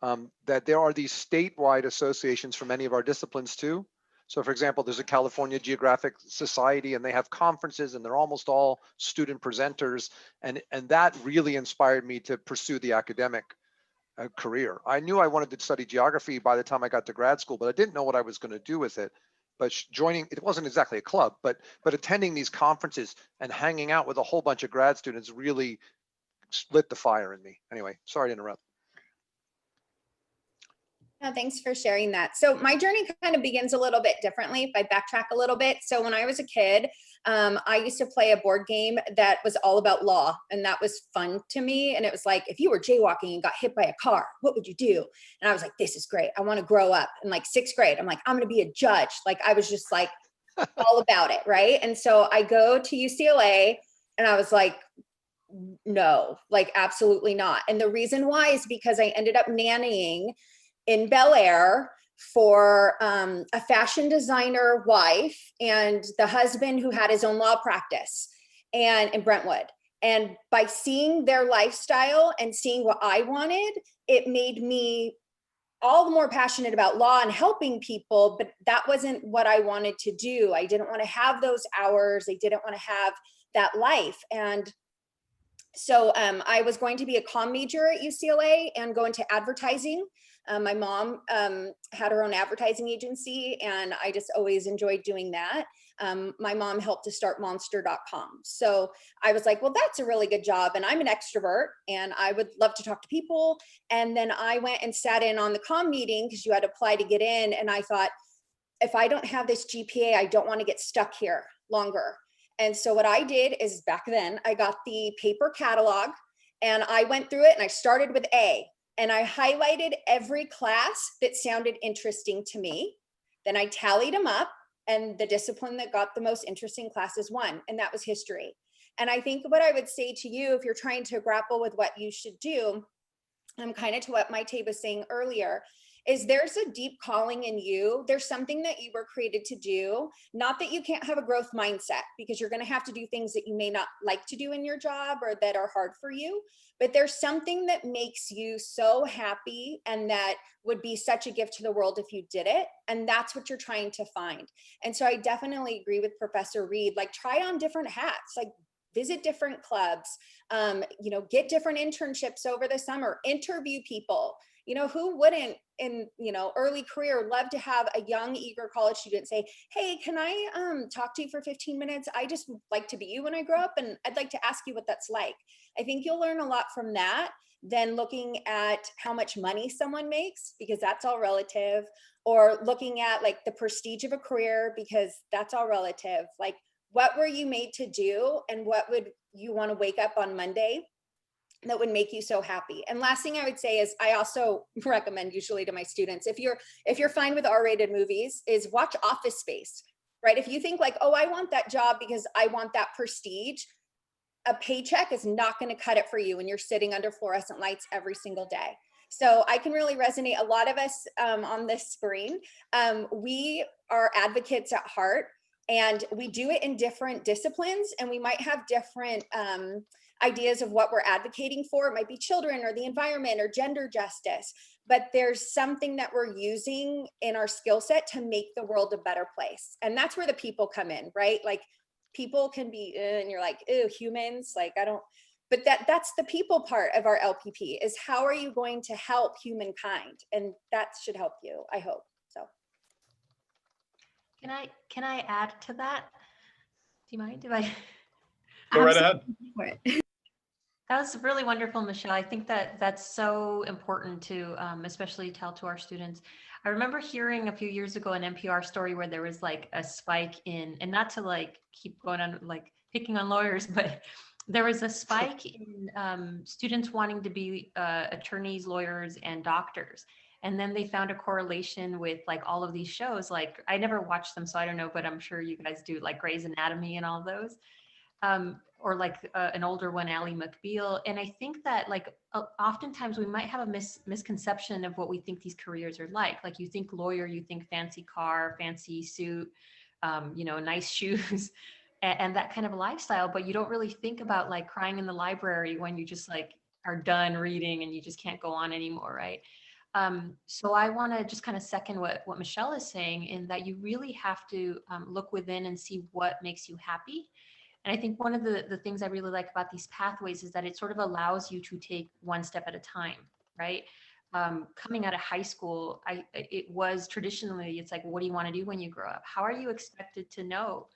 that there are these statewide associations for many of our disciplines too. So for example, there's a California Geographic Society and they have conferences and they're almost all student presenters. And that really inspired me to pursue the academic career. I knew I wanted to study geography by the time I got to grad school, but I didn't know what I was going to do with it. But joining, it wasn't exactly a club, but attending these conferences and hanging out with a whole bunch of grad students really lit the fire in me. Anyway, sorry to interrupt. No, thanks for sharing that. So my journey kind of begins a little bit differently if I backtrack a little bit. So when I was a kid, I used to play a board game that was all about law, and that was fun to me. And it was like, if you were jaywalking and got hit by a car, what would you do? And I was like, this is great. I want to grow up. In like 6th grade, I'm like, I'm going to be a judge. Like I was just like all about it, right? And so I go to UCLA and I was like, no, like absolutely not. And the reason why is because I ended up nannying in Bel Air for a fashion designer wife and the husband who had his own law practice and in Brentwood. And by seeing their lifestyle and seeing what I wanted, it made me all the more passionate about law and helping people, but that wasn't what I wanted to do. I didn't want to have those hours. I didn't want to have that life. And so I was going to be a comm major at UCLA and go into advertising. My mom had her own advertising agency and I just always enjoyed doing that. My mom helped to start monster.com. So I was like, well, that's a really good job. And I'm an extrovert and I would love to talk to people. And then I went and sat in on the comm meeting because you had to apply to get in. And I thought, if I don't have this GPA, I don't want to get stuck here longer. And so what I did is back then I got the paper catalog and I went through it and I started with A and I highlighted every class that sounded interesting to me. Then I tallied them up and the discipline that got the most interesting classes won, and that was history. And I think what I would say to you, if you're trying to grapple with what you should do, kind of to what Maite was saying earlier, is there's a deep calling in you. There's something that you were created to do. Not that you can't have a growth mindset, because you're going to have to do things that you may not like to do in your job or that are hard for you, but there's something that makes you so happy and that would be such a gift to the world if you did it. And that's what you're trying to find. And so I definitely agree with Professor Reed, like try on different hats, like visit different clubs, get different internships over the summer, interview people. Who wouldn't in, early career love to have a young, eager college student say, hey, can I talk to you for 15 minutes? I just would like to be you when I grow up, and I'd like to ask you what that's like. I think you'll learn a lot from that. than looking at how much money someone makes, because that's all relative, or looking at like the prestige of a career, because that's all relative. Like, what were you made to do, and what would you want to wake up on Monday that would make you so happy? And last thing I would say is, I also recommend usually to my students, if you're fine with R-rated movies, is watch Office Space, right? If you think like, oh, I want that job because I want that prestige, a paycheck is not going to cut it for you when you're sitting under fluorescent lights every single day. So I can really resonate. A lot of us on this screen, we are advocates at heart, and we do it in different disciplines, and we might have different ideas of what we're advocating for. It might be children or the environment or gender justice, but there's something that we're using in our skill set to make the world a better place. And that's where the people come in, right? Like, people can be, and you're like, ew, humans, like, I don't, but that's the people part of our LPP, is how are you going to help humankind? And that should help you, I hope. So. Can I add to that? Do you mind? Do I? Go right ahead. That was really wonderful, Michelle. I think that that's so important to especially tell to our students. I remember hearing a few years ago an NPR story where there was like a spike in, and not to like keep going on like picking on lawyers, but there was a spike in students wanting to be attorneys, lawyers, and doctors. And then they found a correlation with like all of these shows. Like, I never watched them, so I don't know, but I'm sure you guys do, like Grey's Anatomy and all of those. Or like an older one, Ally McBeal. And I think that like oftentimes we might have a misconception of what we think these careers are like. Like, you think lawyer, you think fancy car, fancy suit, you know, nice shoes, and that kind of lifestyle. But you don't really think about like crying in the library when you just like are done reading and you just can't go on anymore, right? So I want to just kind of second what Michelle is saying, in that you really have to look within and see what makes you happy. And I think one of the things I really like about these pathways is that it sort of allows you to take one step at a time, right? Coming out of high school, it was traditionally, it's like, what do you want to do when you grow up? How are you expected to know,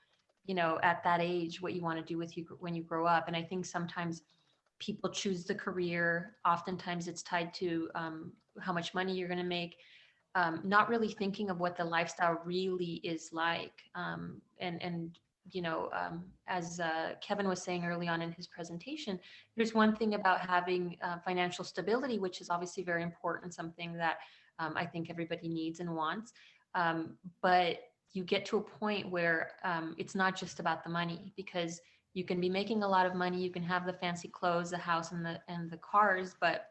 you know, at that age, what you want to do with you when you grow up? And I think sometimes people choose the career. Oftentimes it's tied to how much money you're going to make, not really thinking of what the lifestyle really is like. And you know, as Kevin was saying early on in his presentation, there's one thing about having financial stability, which is obviously very important, something that I think everybody needs and wants. But you get to a point where it's not just about the money, because you can be making a lot of money, you can have the fancy clothes, the house, and the cars, but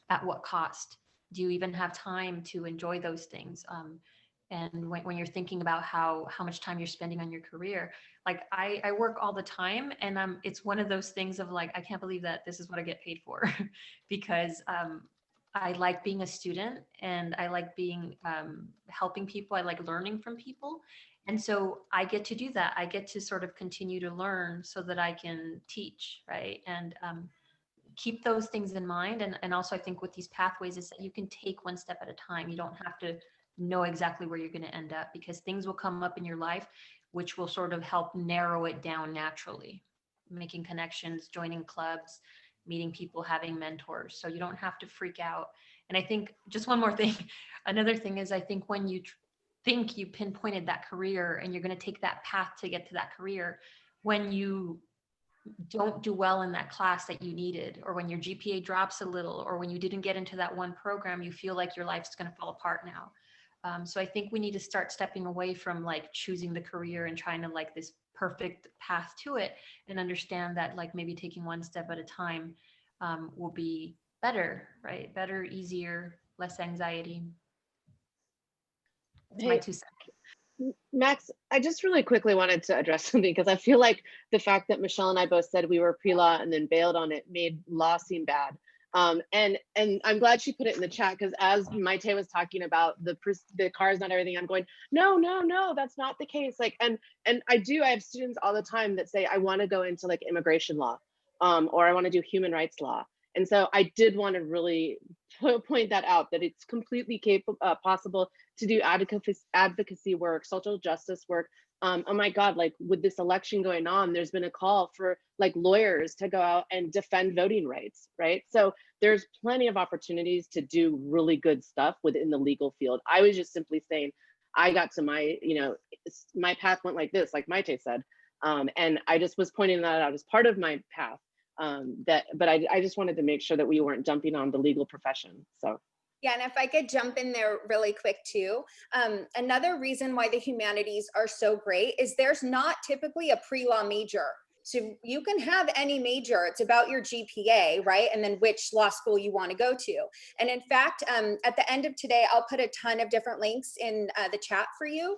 at what cost? Do you even have time to enjoy those things? And when you're thinking about how much time you're spending on your career, like I work all the time, and it's one of those things of like, I can't believe that this is what I get paid for, because I like being a student, and I like being helping people. I like learning from people. And so I get to do that. I get to sort of continue to learn so that I can teach, right? And keep those things in mind. And also I think with these pathways is that you can take one step at a time. You don't have to know exactly where you're going to end up, because things will come up in your life which will sort of help narrow it down naturally, making connections, joining clubs, meeting people, having mentors. So you don't have to freak out. And I think just one more thing, another thing is, I think when you think you pinpointed that career and you're going to take that path to get to that career, when you don't do well in that class that you needed, or when your GPA drops a little, or when you didn't get into that one program, you feel like your life's going to fall apart now. So I think we need to start stepping away from like choosing the career and trying to like this perfect path to it, and understand that like maybe taking one step at a time will be better, right? Better, easier, less anxiety. That's my 2 cents. Max, I just really quickly wanted to address something, because I feel like the fact that Michelle and I both said we were pre-law and then bailed on it made law seem bad. And I'm glad she put it in the chat, because as Maite was talking about the cars, not everything, I'm going, no, that's not the case. Like, and I have students all the time that say, I want to go into like immigration law, or I want to do human rights law. And so I did want to really point that out, that it's completely possible to do advocacy work, social justice work, oh my God, like with this election going on, there's been a call for like lawyers to go out and defend voting rights, right? So there's plenty of opportunities to do really good stuff within the legal field. I was just simply saying, I got to my, my path went like this, like Maite said. And I just was pointing that out as part of my path. But I just wanted to make sure that we weren't jumping on the legal profession. So. Yeah, and if I could jump in there really quick too, another reason why the humanities are so great is there's not typically a pre-law major. So you can have any major, it's about your GPA, right? And then which law school you want to go to. And in fact, at the end of today, I'll put a ton of different links in the chat for you.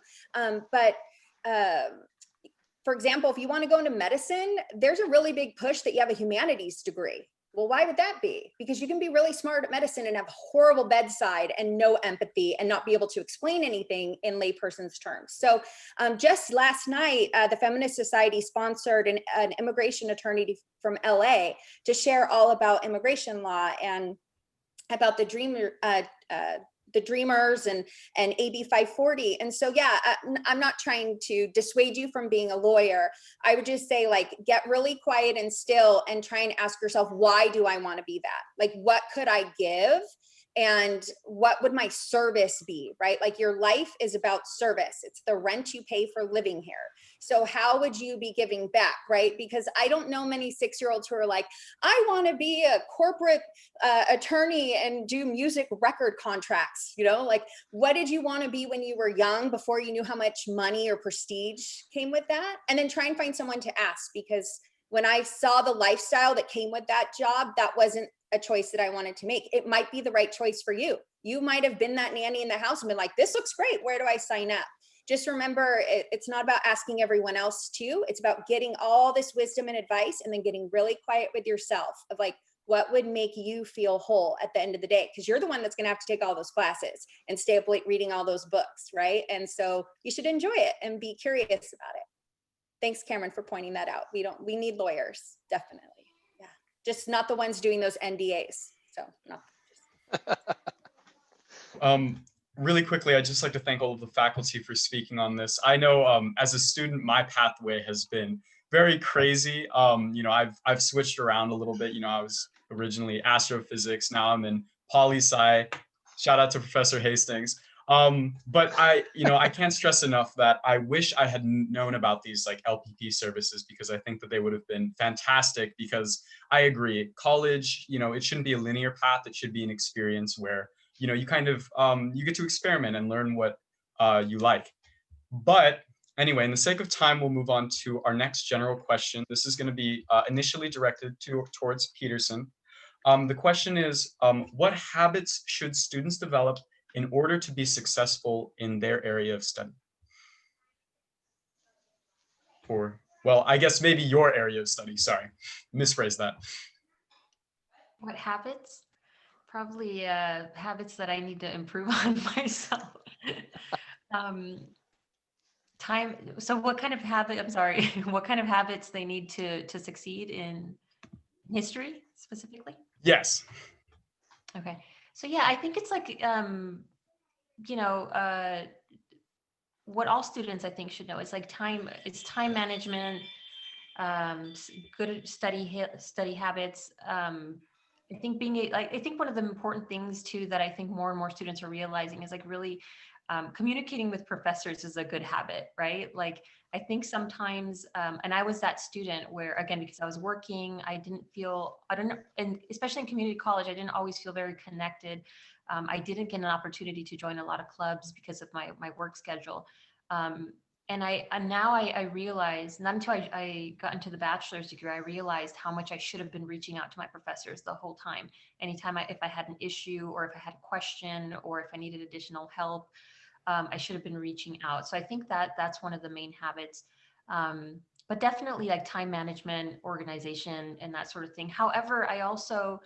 For example, if you want to go into medicine, there's a really big push that you have a humanities degree. Well, why would that be? Because you can be really smart at medicine and have horrible bedside and no empathy and not be able to explain anything in layperson's terms. So just last night, the Feminist Society sponsored an immigration attorney from LA to share all about immigration law and about the Dreamers and AB 540. And so, yeah, I'm not trying to dissuade you from being a lawyer. I would just say, like, get really quiet and still and try and ask yourself, why do I want to be that? Like, what could I give? And what would my service be, right? Like, your life is about service. It's the rent you pay for living here. So how would you be giving back, right? Because I don't know many 6-year-olds who are like, I want to be a corporate attorney and do music record contracts, like, what did you want to be when you were young before you knew how much money or prestige came with that? And then try and find someone to ask, because when I saw the lifestyle that came with that job, that wasn't a choice that I wanted to make. It might be the right choice for you. You might have been that nanny in the house and been like, this looks great. Where do I sign up? Just remember, it's not about asking everyone else too. It's about getting all this wisdom and advice and then getting really quiet with yourself of like, what would make you feel whole at the end of the day? Because you're the one that's going to have to take all those classes and stay up late reading all those books, right? And so you should enjoy it and be curious about it. Thanks, Cameron, for pointing that out. We need lawyers, definitely. Yeah, just not the ones doing those NDAs. So not. Really quickly, I'd just like to thank all of the faculty for speaking on this. I know as a student, my pathway has been very crazy. I've switched around a little bit. I was originally astrophysics. Now I'm in poli-sci. Shout out to Professor Hastings. But I can't stress enough that I wish I had known about these like LPP services, because I think that they would have been fantastic. Because I agree, college, it shouldn't be a linear path. It should be an experience where you kind of you get to experiment and learn what you like. But anyway, in the sake of time, we'll move on to our next general question. This is going to be initially directed towards Peterson. The question is, what habits should students develop in order to be successful in their area of study? Well, I guess maybe your area of study. Sorry, misphrased that. What habits? Probably habits that I need to improve on myself. Time. So what kind of habit, I'm sorry, what kind of habits they need to succeed in history specifically? Yes. Okay. So yeah, I think it's like, what all students I think should know. It's like time management, good study habits. I think I think one of the important things too that I think more and more students are realizing is like really communicating with professors is a good habit, right? Like I think sometimes, and I was that student where, again, because I was working, I don't know, and especially in community college, I didn't always feel very connected. I didn't get an opportunity to join a lot of clubs because of my work schedule. And now I realize, not until I got into the bachelor's degree, I realized how much I should have been reaching out to my professors the whole time. Anytime if I had an issue or if I had a question or if I needed additional help, I should have been reaching out. So I think that's one of the main habits. But definitely like time management, organization, and that sort of thing. However, I also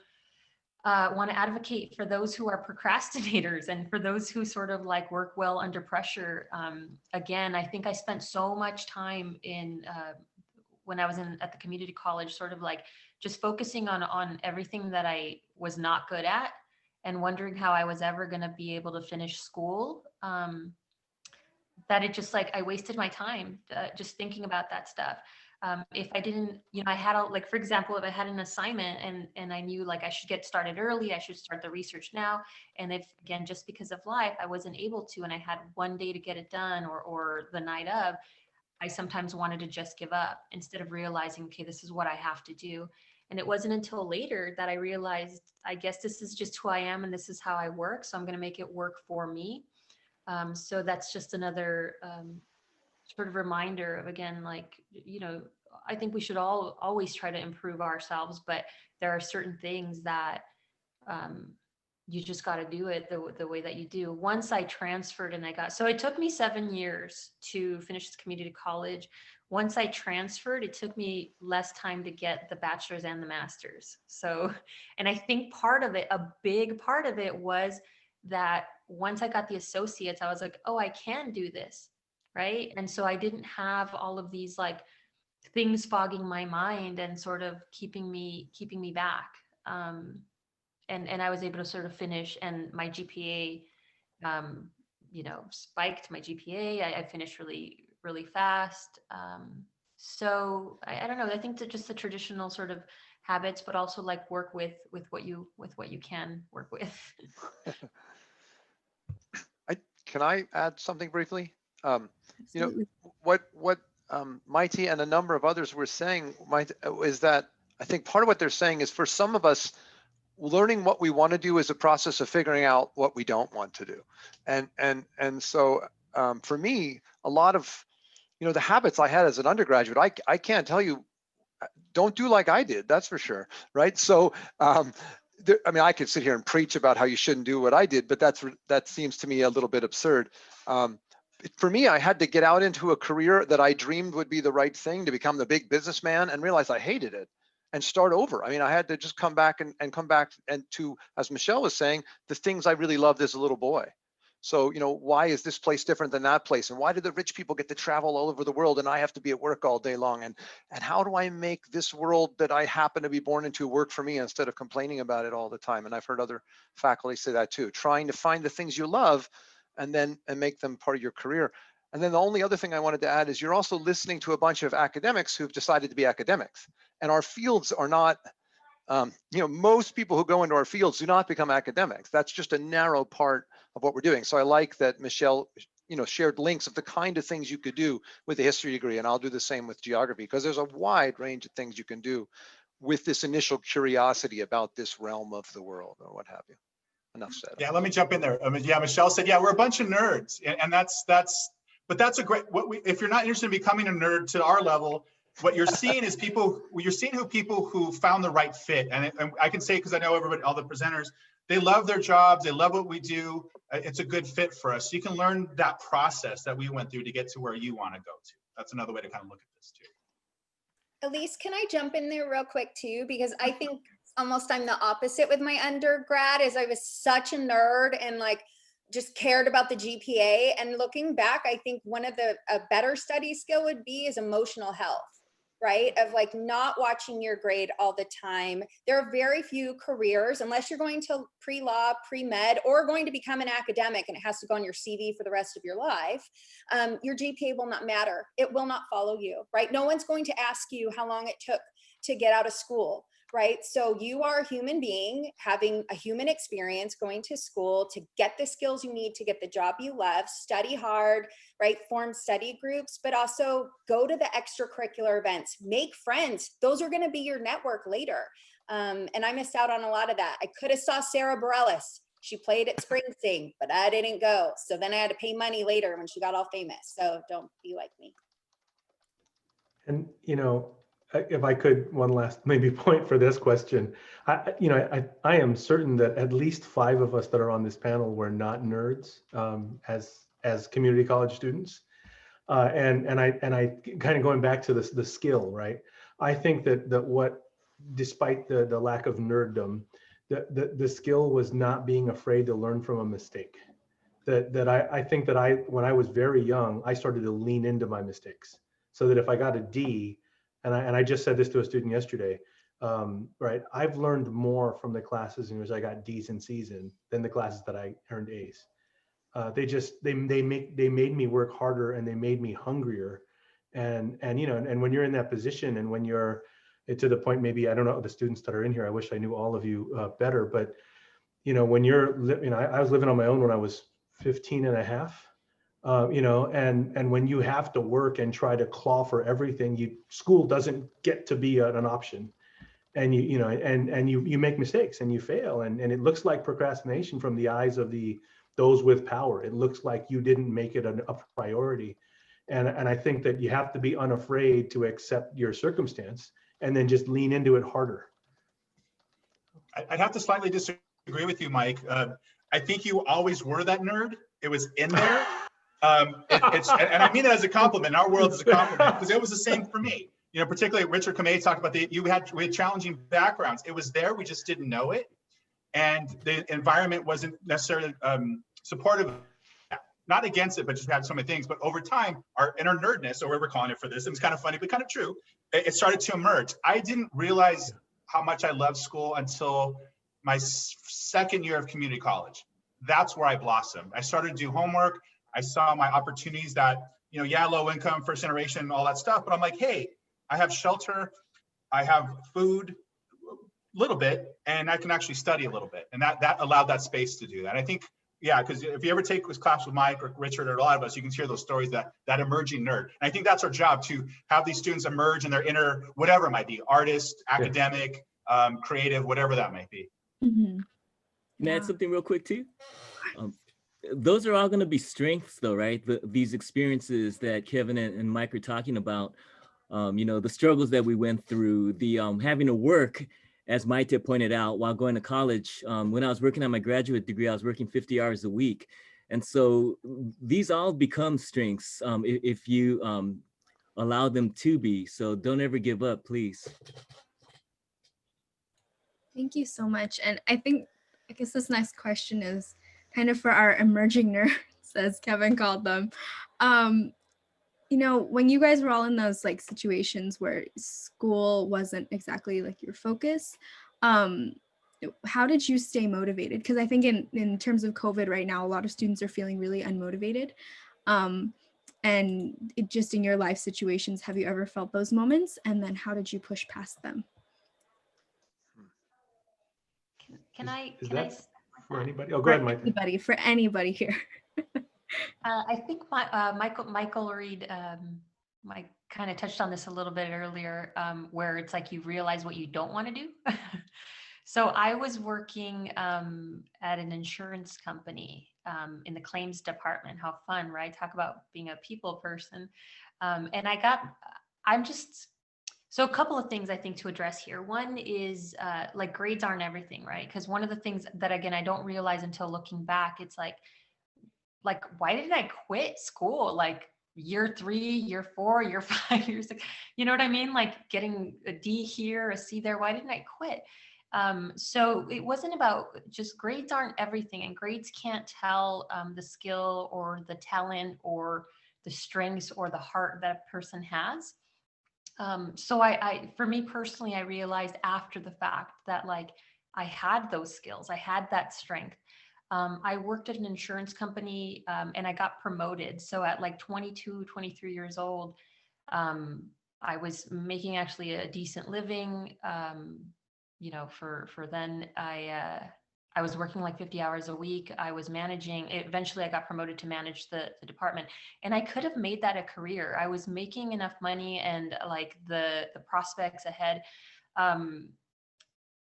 want to advocate for those who are procrastinators and for those who sort of like work well under pressure. Again, I think I spent so much time when I was at the community college, sort of like just focusing on everything that I was not good at and wondering how I was ever going to be able to finish school. that it just like I wasted my time just thinking about that stuff. If I didn't, I had like, for example, if I had an assignment and I knew like I should get started early, I should start the research now. And if, again, just because of life, I wasn't able to, and I had one day to get it done or the night of, I sometimes wanted to just give up instead of realizing, okay, this is what I have to do. And it wasn't until later that I realized, I guess this is just who I am and this is how I work. So I'm going to make it work for me. So that's just another sort of reminder of, again, like, I think we should all always try to improve ourselves, but there are certain things that you just got to do it the way that you do. Once I transferred and so it took me 7 years to finish the community college. Once I transferred, it took me less time to get the bachelor's and the master's. So, and I think a big part of it was that once I got the associates, I was like, oh, I can do this. Right. And so I didn't have all of these like things fogging my mind and sort of keeping me back. And I was able to sort of finish, and my GPA, spiked my GPA. I finished really, really fast. So I don't know. I think that just the traditional sort of habits, but also like work with what you can work with. Can I add something briefly? Absolutely. What Mighty and a number of others were saying, is that I think part of what they're saying is, for some of us, learning what we want to do is a process of figuring out what we don't want to do. And so for me, a lot of, the habits I had as an undergraduate, I can't tell you, don't do like I did, that's for sure, right? So, I could sit here and preach about how you shouldn't do what I did, but that seems to me a little bit absurd. For me, I had to get out into a career that I dreamed would be the right thing, to become the big businessman, and realize I hated it and start over. I had to just come back and to, as Michelle was saying, the things I really loved as a little boy. So, why is this place different than that place? And why do the rich people get to travel all over the world and I have to be at work all day long? And how do I make this world that I happen to be born into work for me, instead of complaining about it all the time? And I've heard other faculty say that too, trying to find the things you love and make them part of your career. And then the only other thing I wanted to add is, you're also listening to a bunch of academics who've decided to be academics. And our fields are not, most people who go into our fields do not become academics. That's just a narrow part of what we're doing. So I like that Michelle, shared links of the kind of things you could do with a history degree. And I'll do the same with geography, because there's a wide range of things you can do with this initial curiosity about this realm of the world, or what have you. Enough said. Yeah, let me jump in there. Yeah, Michelle said, yeah, we're a bunch of nerds, and that's a great, if you're not interested in becoming a nerd to our level, what you're seeing is people who found the right fit. And I can say, because I know everybody, all the presenters, they love their jobs, they love what we do. It's a good fit for us. So you can learn that process that we went through to get to where you want to go to. That's another way to kind of look at this too. Elise, can I jump in there real quick too? Because I think almost I'm the opposite with my undergrad, is I was such a nerd and like just cared about the GPA. And looking back, I think one of a better study skill would be is emotional health, right? Of like not watching your grade all the time. There are very few careers, unless you're going to pre-law, pre-med, or going to become an academic and it has to go on your CV for the rest of your life. Your GPA will not matter. It will not follow you, right? No one's going to ask you how long it took to get out of school, right? So you are a human being having a human experience, going to school to get the skills you need to get the job you love, study hard, right? Form study groups, but also go to the extracurricular events, make friends. Those are going to be your network later. And I missed out on a lot of that. I could have saw Sarah Bareilles. She played at Spring Sing, but I didn't go. So then I had to pay money later when she got all famous. So don't be like me. And, if I could, one last maybe point for this question, I am certain that at least 5 of us that are on this panel were not nerds as community college students, and I kind of going back to the skill, right? I think that what, despite the lack of nerddom, the skill was not being afraid to learn from a mistake. I think that when I was very young, I started to lean into my mistakes, so that if I got a D, and I just said this to a student yesterday, right? I've learned more from the classes in which I got D's and C's in than the classes that I earned A's. they made me work harder, and they made me hungrier. And when you're in that position, and when you're to the point, maybe, I don't know the students that are in here, I wish I knew all of you better, but when I was living on my own when I was 15 and a half, and when you have to work and try to claw for everything, school doesn't get to be an option. And you make mistakes and you fail, and it looks like procrastination from the eyes of those with power. It looks like you didn't make it a priority. And I think that you have to be unafraid to accept your circumstance and then just lean into it harder. I'd have to slightly disagree with you, Mike. I think you always were that nerd. It was in there. And I mean that as a compliment. In our world, as a compliment, because it was the same for me. Particularly Richard Kamei talked about we had challenging backgrounds. It was there, we just didn't know it, and the environment wasn't necessarily supportive of that. Not against it, but just had so many things. But over time, our inner nerdness, or whatever we're calling it for this, it was kind of funny, but kind of true. It started to emerge. I didn't realize how much I loved school until my second year of community college. That's where I blossomed. I started to do homework. I saw my opportunities that, low income, first generation, all that stuff. But I'm like, hey, I have shelter, I have food, a little bit, and I can actually study a little bit. And that allowed that space to do that. I think, because if you ever take this class with Mike or Richard or a lot of us, you can hear those stories, that emerging nerd. And I think that's our job, to have these students emerge in their inner, whatever it might be, artist, academic, creative, whatever that might be. Mm-hmm. Can I add something real quick too? Those are all going to be strengths though, right? These experiences that Kevin and Mike are talking about, the struggles that we went through, the having to work, as Maite pointed out, while going to college. When I was working on my graduate degree, I was working 50 hours a week. And so these all become strengths if you allow them to be. So don't ever give up, please. Thank you so much. And I guess this next question is kind of for our emerging nerds, as Kevin called them. When you guys were all in those situations where school wasn't exactly your focus, how did you stay motivated? Because I think in terms of COVID right now, a lot of students are feeling really unmotivated. And just in your life situations, have you ever felt those moments? And then how did you push past them? Can I for anybody? Oh, go ahead, Mike. For anybody here. I think Michael Reed Mike kind of touched on this a little bit earlier, where it's you realize what you don't want to do. So I was working at an insurance company in the claims department. How fun, right? Talk about being a people person. And so a couple of things I think to address here. One is grades aren't everything, right? Because one of the things that, again, I don't realize until looking back, it's why did I quit school? Year 3, year 4, year 5, year 6, you know what I mean? Getting a D here, a C there. Why didn't I quit? So it wasn't about just grades aren't everything, and grades can't tell the skill or the talent or the strengths or the heart that a person has. So for me personally, I realized after the fact that I had those skills, I had that strength. I worked at an insurance company and I got promoted. So at 22, 23 years old, I was making actually a decent living. For then I was working 50 hours a week. I was managing. Eventually I got promoted to manage the department, and I could have made that a career. I was making enough money and the prospects ahead.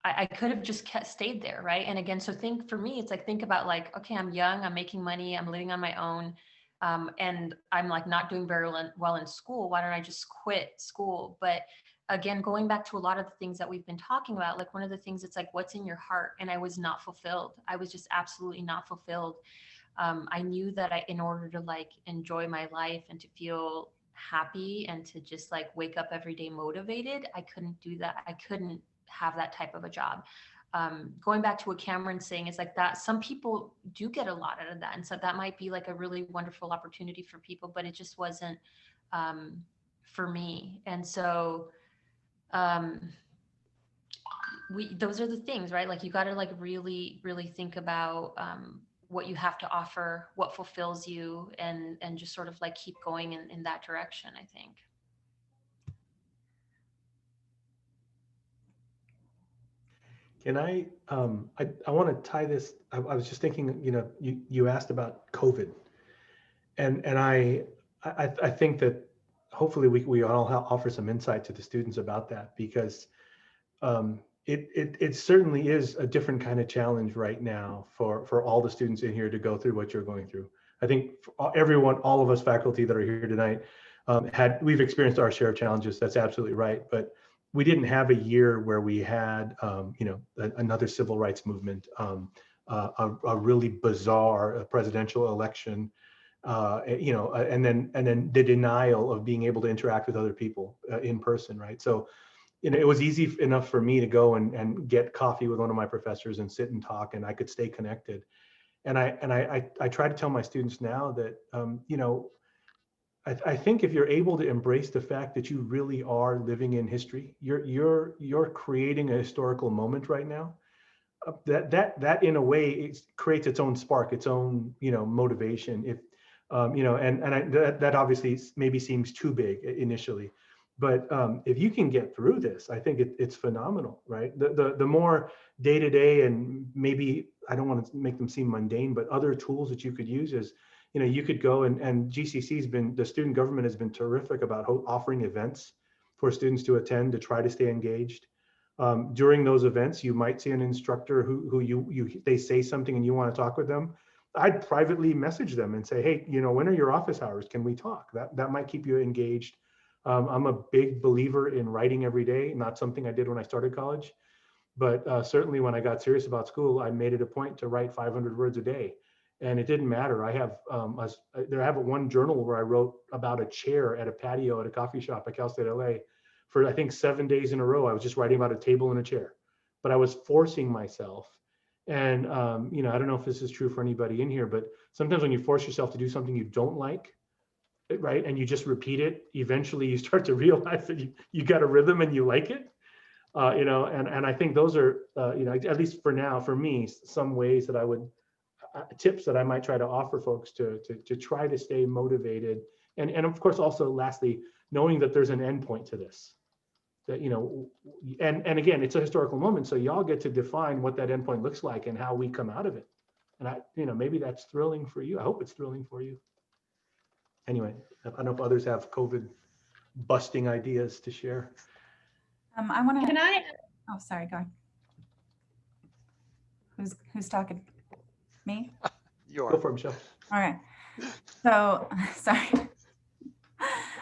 I could have just stayed there, right? And again, so for me, it's think about okay, I'm young, I'm making money, I'm living on my own, and I'm not doing very well in school. Why don't I just quit school? But again, going back to a lot of the things that we've been talking about, one of the things, it's what's in your heart? And I was not fulfilled. I was just absolutely not fulfilled. I knew that in order to enjoy my life and to feel happy and to just wake up every day motivated, I couldn't do that. I couldn't have that type of a job. Going back to what Cameron's saying, is that some people do get a lot out of that. And so that might be a really wonderful opportunity for people, but it just wasn't for me. And so those are the things, right? You got to really, really think about what you have to offer, what fulfills you, and just sort of like keep going in that direction, I think. Can I want to tie this, I was just thinking, you asked about COVID, and I think that hopefully we all offer some insight to the students about that, because it certainly is a different kind of challenge right now for all the students in here to go through what you're going through. I think everyone, all of us faculty that are here tonight, we've experienced our share of challenges. That's absolutely right. But we didn't have a year where we had, another civil rights movement, a really bizarre presidential election, and then the denial of being able to interact with other people in person, right? So, it was easy enough for me to go and get coffee with one of my professors and sit and talk, and I could stay connected. And I try to tell my students now that, I think if you're able to embrace the fact that you really are living in history, you're creating a historical moment right now. That in a way it creates its own spark, its own motivation. If that obviously maybe seems too big initially, but if you can get through this, I think it's phenomenal, right? The more day to day, and maybe I don't want to make them seem mundane, but other tools that you could use is, you could go and the student government has been terrific about offering events for students to attend to try to stay engaged. During those events, you might see an instructor who they say something and you want to talk with them. I'd privately message them and say, hey, when are your office hours? Can we talk? That might keep you engaged. I'm a big believer in writing every day, not something I did when I started college, but certainly when I got serious about school, I made it a point to write 500 words a day. And it didn't matter. I have one journal where I wrote about a chair at a patio at a coffee shop at Cal State LA for, I think, 7 days in a row. I was just writing about a table and a chair, but I was forcing myself. And, I don't know if this is true for anybody in here, but sometimes when you force yourself to do something you don't like, right, and you just repeat it, eventually you start to realize that you got a rhythm and you like it. And I think those are, at least for now, for me, some ways that I would, tips that I might try to offer folks to try to stay motivated. And of course, also lastly, knowing that there's an end point to this, that, and again, it's a historical moment. So y'all get to define what that end point looks like and how we come out of it. And maybe that's thrilling for you. I hope it's thrilling for you. Anyway, I don't know if others have COVID busting ideas to share. I want to. Can I? Oh, sorry. Go ahead. Who's talking? Me? You are. Go for it, Michelle. All right. So, sorry.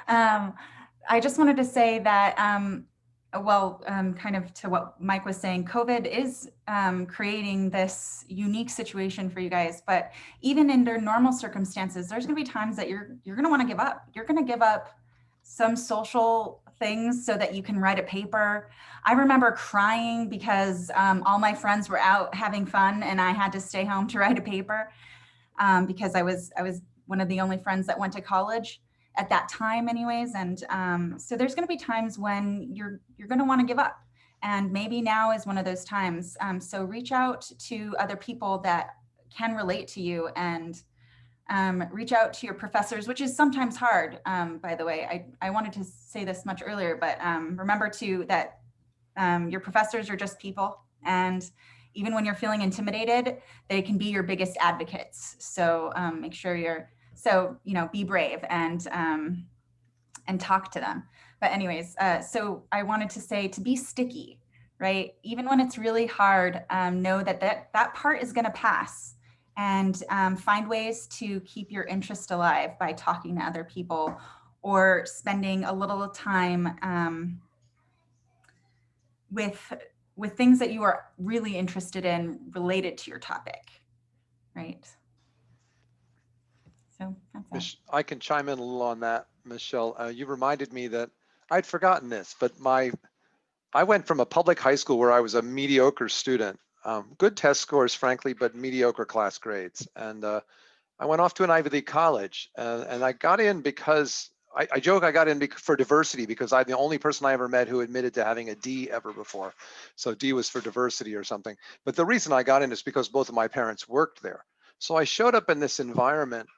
I just wanted to say that, kind of to what Mike was saying, COVID is creating this unique situation for you guys. But even under normal circumstances, there's going to be times that you're going to want to give up. You're going to give up some social things so that you can write a paper. I remember crying because all my friends were out having fun and I had to stay home to write a paper because I was one of the only friends that went to college at that time anyways. And so there's going to be times when you're going to want to give up, and maybe now is one of those times. So reach out to other people that can relate to you, and reach out to your professors, which is sometimes hard. By the way, I wanted to say this much earlier, but remember too that your professors are just people, and even when you're feeling intimidated, they can be your biggest advocates. So make sure be brave and talk to them. But anyways, so I wanted to say to be sticky, right? Even when it's really hard, know that part is going to pass. And find ways to keep your interest alive by talking to other people or spending a little time with things that you are really interested in related to your topic, right? So that's it. I can chime in a little on that, Michelle. You reminded me that I'd forgotten this, but I went from a public high school where I was a mediocre student. Good test scores, frankly, but mediocre class grades. And I went off to an Ivy League college, and I got in because I joke I got in for diversity, because I'm the only person I ever met who admitted to having a D ever before. So D was for diversity or something. But the reason I got in is because both of my parents worked there. So I showed up in this environment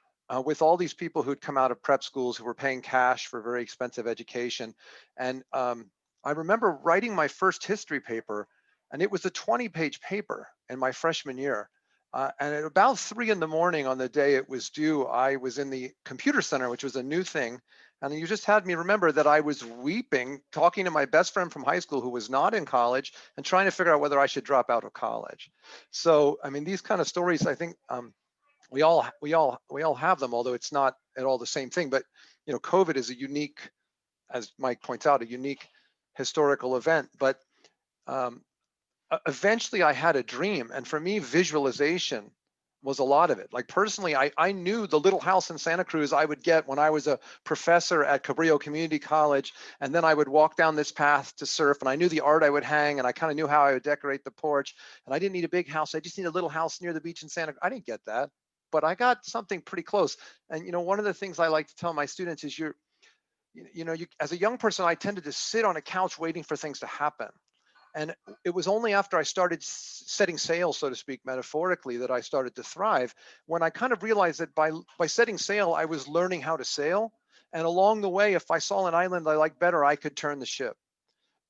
with all these people who'd come out of prep schools who were paying cash for very expensive education. And I remember writing my first history paper, and it was a 20-page paper in my freshman year. And at about 3 in the morning on the day it was due, I was in the computer center, which was a new thing. And you just had me remember that I was weeping, talking to my best friend from high school who was not in college and trying to figure out whether I should drop out of college. So, I mean, these kind of stories, I think we all have them, although it's not at all the same thing. But, you know, COVID is a unique, as Mike points out, a unique historical event. But eventually I had a dream, and for me, visualization was a lot of it. Like personally, I knew the little house in Santa Cruz I would get when I was a professor at Cabrillo Community College, and then I would walk down this path to surf, and I knew the art I would hang, and I kind of knew how I would decorate the porch, and I didn't need a big house. I just need a little house near the beach in Santa Cruz. I didn't get that, but I got something pretty close. And, you know, one of the things I like to tell my students is you as a young person, I tended to sit on a couch waiting for things to happen. And it was only after I started setting sail, so to speak, metaphorically, that I started to thrive. When I kind of realized that by setting sail, I was learning how to sail. And along the way, if I saw an island I liked better, I could turn the ship.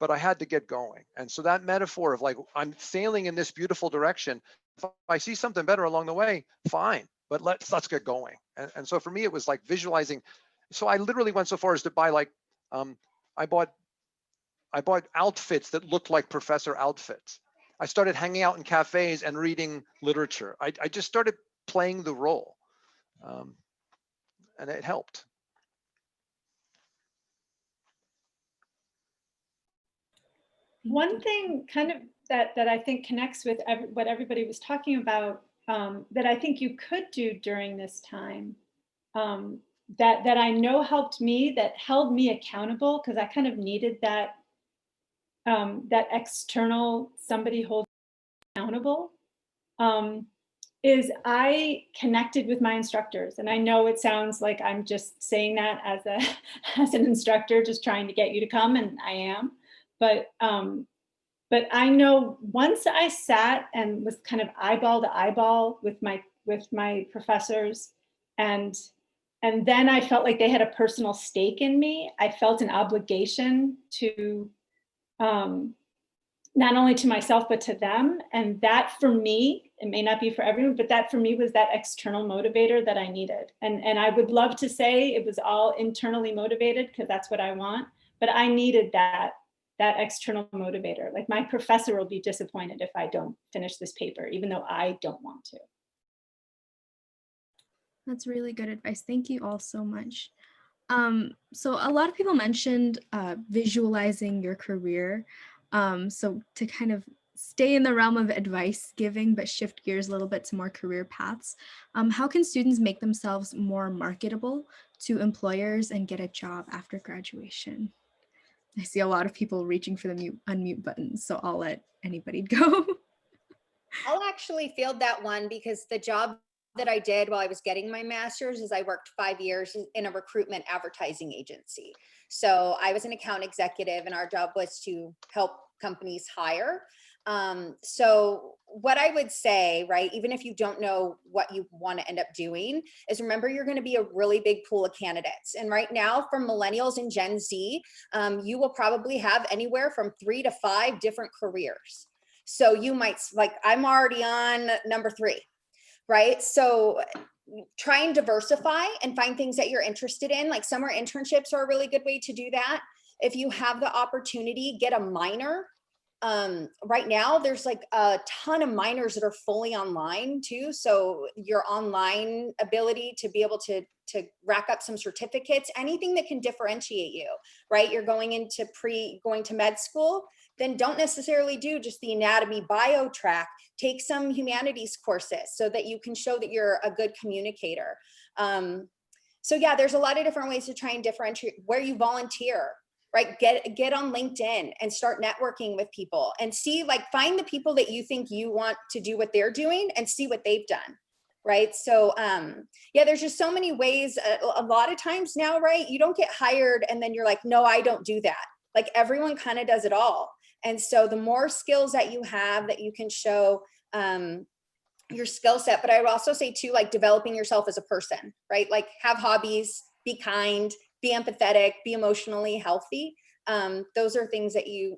But I had to get going. And so that metaphor of like, I'm sailing in this beautiful direction. If I see something better along the way, fine. But let's get going. And so for me, it was like visualizing. So I literally went so far as to buy like, I bought outfits that looked like professor outfits. I started hanging out in cafes and reading literature. I just started playing the role, and it helped. One thing kind of that I think connects with what everybody was talking about, that I think you could do during this time, that I know helped me, that held me accountable, because I kind of needed that that external somebody holding accountable, is I connected with my instructors. And I know it sounds like I'm just saying that as an instructor, just trying to get you to come, and I am. But I know once I sat and was kind of eyeball to eyeball with my professors, and then I felt like they had a personal stake in me. I felt an obligation to not only to myself, but to them. And that for me, it may not be for everyone, but that for me was that external motivator that I needed. And I would love to say it was all internally motivated, because that's what I want, but I needed that external motivator. Like my professor will be disappointed if I don't finish this paper, even though I don't want to. That's really good advice. Thank you all so much. So a lot of people mentioned visualizing your career. So to kind of stay in the realm of advice giving, but shift gears a little bit to more career paths, how can students make themselves more marketable to employers and get a job after graduation? I see a lot of people reaching for the unmute button, so I'll let anybody go. I'll actually field that one, because the job that I did while I was getting my master's is I worked 5 years in a recruitment advertising agency. So I was an account executive, and our job was to help companies hire. So what I would say, right, even if you don't know what you want to end up doing, is remember you're going to be a really big pool of candidates. And right now, for millennials and Gen Z, you will probably have anywhere from 3 to 5 different careers. So you might, like, I'm already on number 3, right? So try and diversify and find things that you're interested in. Like summer internships are a really good way to do that. If you have the opportunity, get a minor. Right now, there's like a ton of minors that are fully online too. So your online ability to be able to rack up some certificates, anything that can differentiate you, right? You're going to med school, then don't necessarily do just the anatomy bio track. Take some humanities courses so that you can show that you're a good communicator. So yeah, there's a lot of different ways to try and differentiate where you volunteer, right? Get on LinkedIn and start networking with people and see, like, find the people that you think you want to do what they're doing and see what they've done, right? So yeah, there's just so many ways. A lot of times now, right, you don't get hired and then you're like, no, I don't do that. Like everyone kind of does it all. And so the more skills that you have that you can show your skill set. But I would also say too, like developing yourself as a person, right? Like have hobbies, be kind, be empathetic, be emotionally healthy. Those are things that you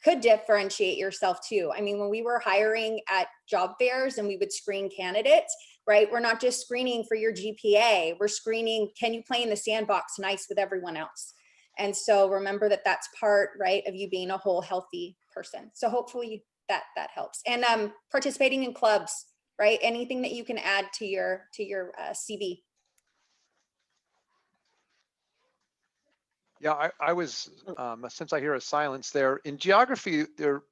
could differentiate yourself too. I mean, when we were hiring at job fairs and we would screen candidates, right? We're not just screening for your GPA, we're screening, can you play in the sandbox nice with everyone else? And so remember that that's part, right, of you being a whole healthy person. So hopefully that helps. And participating in clubs, right? Anything that you can add to your CV. Yeah, I was, since I hear a silence there, in geography, they're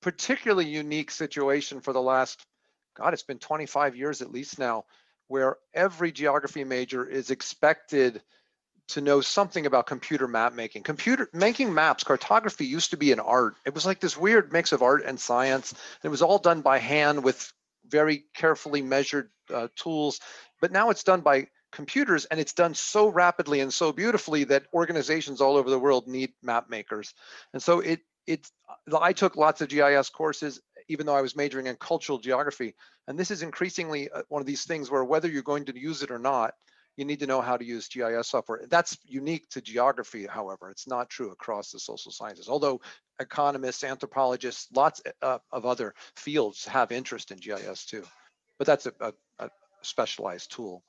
particularly unique situation for the last, God, it's been 25 years at least now, where every geography major is expected to know something about computer map making. Computer making maps, cartography used to be an art. It was like this weird mix of art and science. It was all done by hand with very carefully measured tools, but now it's done by computers, and it's done so rapidly and so beautifully that organizations all over the world need map makers. And so I took lots of GIS courses, even though I was majoring in cultural geography. And this is increasingly one of these things where whether you're going to use it or not, you need to know how to use GIS software. That's unique to geography, however. It's not true across the social sciences, although economists, anthropologists, lots of other fields have interest in GIS too. But that's a specialized tool.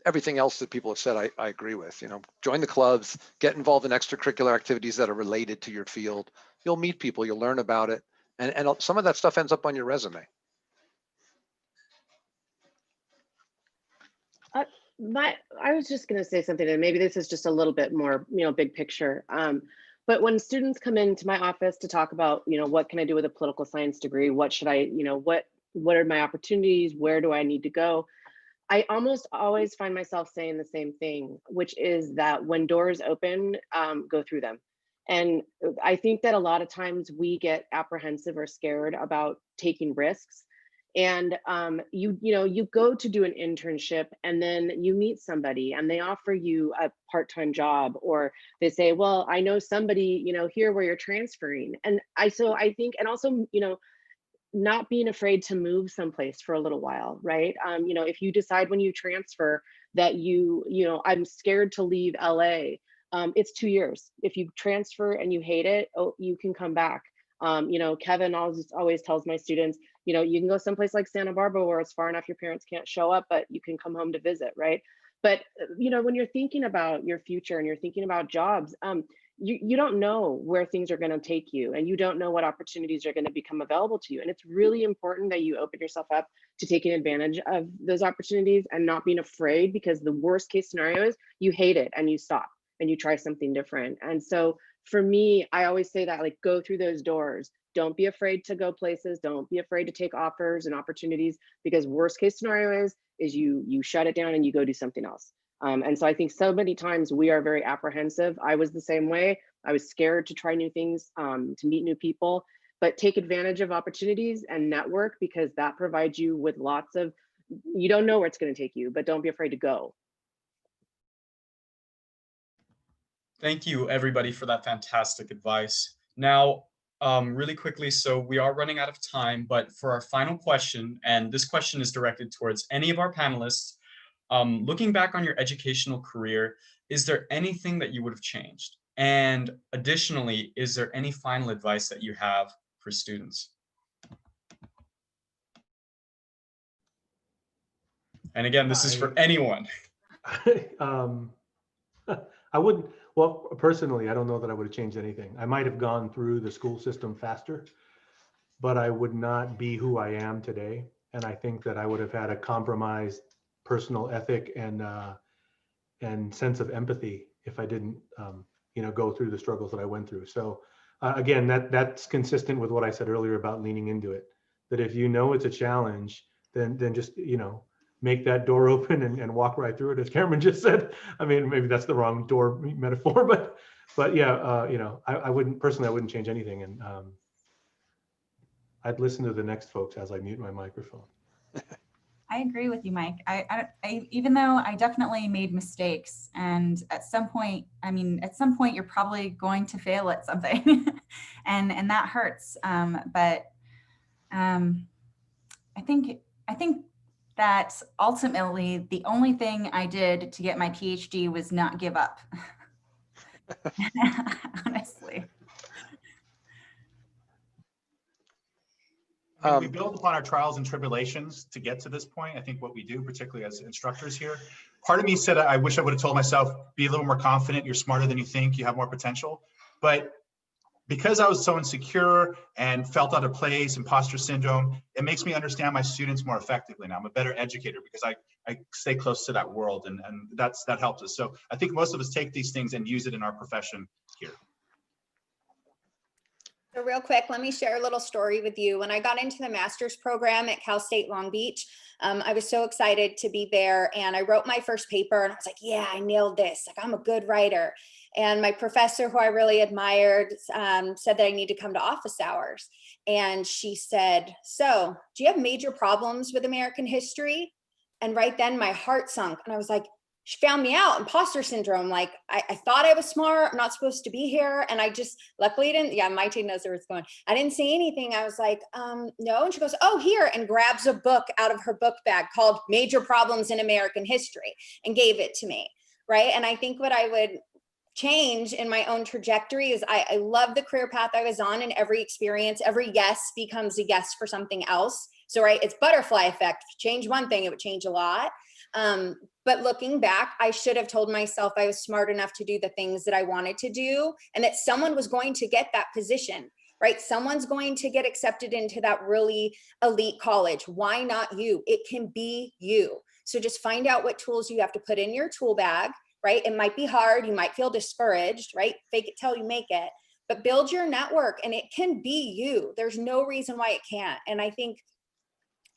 Everything else that people have said, I agree with. You know, join the clubs, get involved in extracurricular activities that are related to your field. You'll meet people, you'll learn about it, and some of that stuff ends up on your resume. I was just going to say something, and maybe this is just a little bit more, big picture. But when students come into my office to talk about, what can I do with a political science degree? What should I, what are my opportunities? Where do I need to go? I almost always find myself saying the same thing, which is that when doors open, go through them. And I think that a lot of times we get apprehensive or scared about taking risks. And you go to do an internship, and then you meet somebody and they offer you a part-time job, or they say, well, I know somebody, here where you're transferring. And so I think, and also, not being afraid to move someplace for a little while, right? If you decide when you transfer that I'm scared to leave LA, it's 2 years. If you transfer and you hate it, you can come back. Kevin always tells my students, you can go someplace like Santa Barbara where it's far enough your parents can't show up, but you can come home to visit, right? But, when you're thinking about your future and you're thinking about jobs, you don't know where things are going to take you, and you don't know what opportunities are going to become available to you. And it's really important that you open yourself up to taking advantage of those opportunities and not being afraid, because the worst case scenario is you hate it and you stop and you try something different. And so for me, I always say that, like, go through those doors. Don't be afraid to go places. Don't be afraid to take offers and opportunities, because worst case scenario is you shut it down and you go do something else. And so I think so many times we are very apprehensive. I was the same way. I was scared to try new things, to meet new people, but take advantage of opportunities and network, because that provides you with lots of, you don't know where it's going to take you, but don't be afraid to go. Thank you, everybody, for that fantastic advice. Now, really quickly, so we are running out of time, but for our final question, and this question is directed towards any of our panelists, looking back on your educational career, is there anything that you would have changed? And additionally, is there any final advice that you have for students? And again, this is for anyone. I wouldn't, well, personally, I don't know that I would have changed anything. I might have gone through the school system faster, but I would not be who I am today. And I think that I would have had a compromised personal ethic and sense of empathy if I didn't, go through the struggles that I went through. So again, that's consistent with what I said earlier about leaning into it. That if you know it's a challenge, then just make that door open and walk right through it, as Cameron just said. I mean, maybe that's the wrong door metaphor, but yeah, I wouldn't change anything, and I'd listen to the next folks as I mute my microphone. I agree with you, Mike. I even though I definitely made mistakes, and at some point you're probably going to fail at something, and that hurts. But I think that ultimately the only thing I did to get my PhD was not give up. Honestly. We build upon our trials and tribulations to get to this point. I think what we do, particularly as instructors here, part of me said, I wish I would have told myself, be a little more confident. You're smarter than you think. You have more potential. But because I was so insecure and felt out of place, imposter syndrome, it makes me understand my students more effectively now. I'm a better educator because I stay close to that world, and that helps us. So I think most of us take these things and use it in our profession here. So real quick, let me share a little story with you. When I got into the master's program at Cal State Long Beach, I was so excited to be there, and I wrote my first paper and I was like, yeah, I nailed this. Like, I'm a good writer. And my professor, who I really admired, said that I need to come to office hours. And she said, so do you have major problems with American history? And right then my heart sunk, and I was like, she found me out, imposter syndrome. Like, I thought I was smart, I'm not supposed to be here. And I just, luckily didn't, yeah, my team knows where it's going. I didn't say anything. I was like, no. And she goes, oh, here, and grabs a book out of her book bag called Major Problems in American History and gave it to me, right? And I think what I would change in my own trajectory is I love the career path I was on, and every experience, every yes becomes a yes for something else. So, right, it's butterfly effect. If you change one thing, it would change a lot. But looking back, I should have told myself I was smart enough to do the things that I wanted to do, and that someone was going to get that position, right? Someone's going to get accepted into that really elite college. Why not you? It can be you. So just find out what tools you have to put in your tool bag, right? It might be hard. You might feel discouraged, right? Fake it till you make it, but build your network, and it can be you. There's no reason why it can't. And I think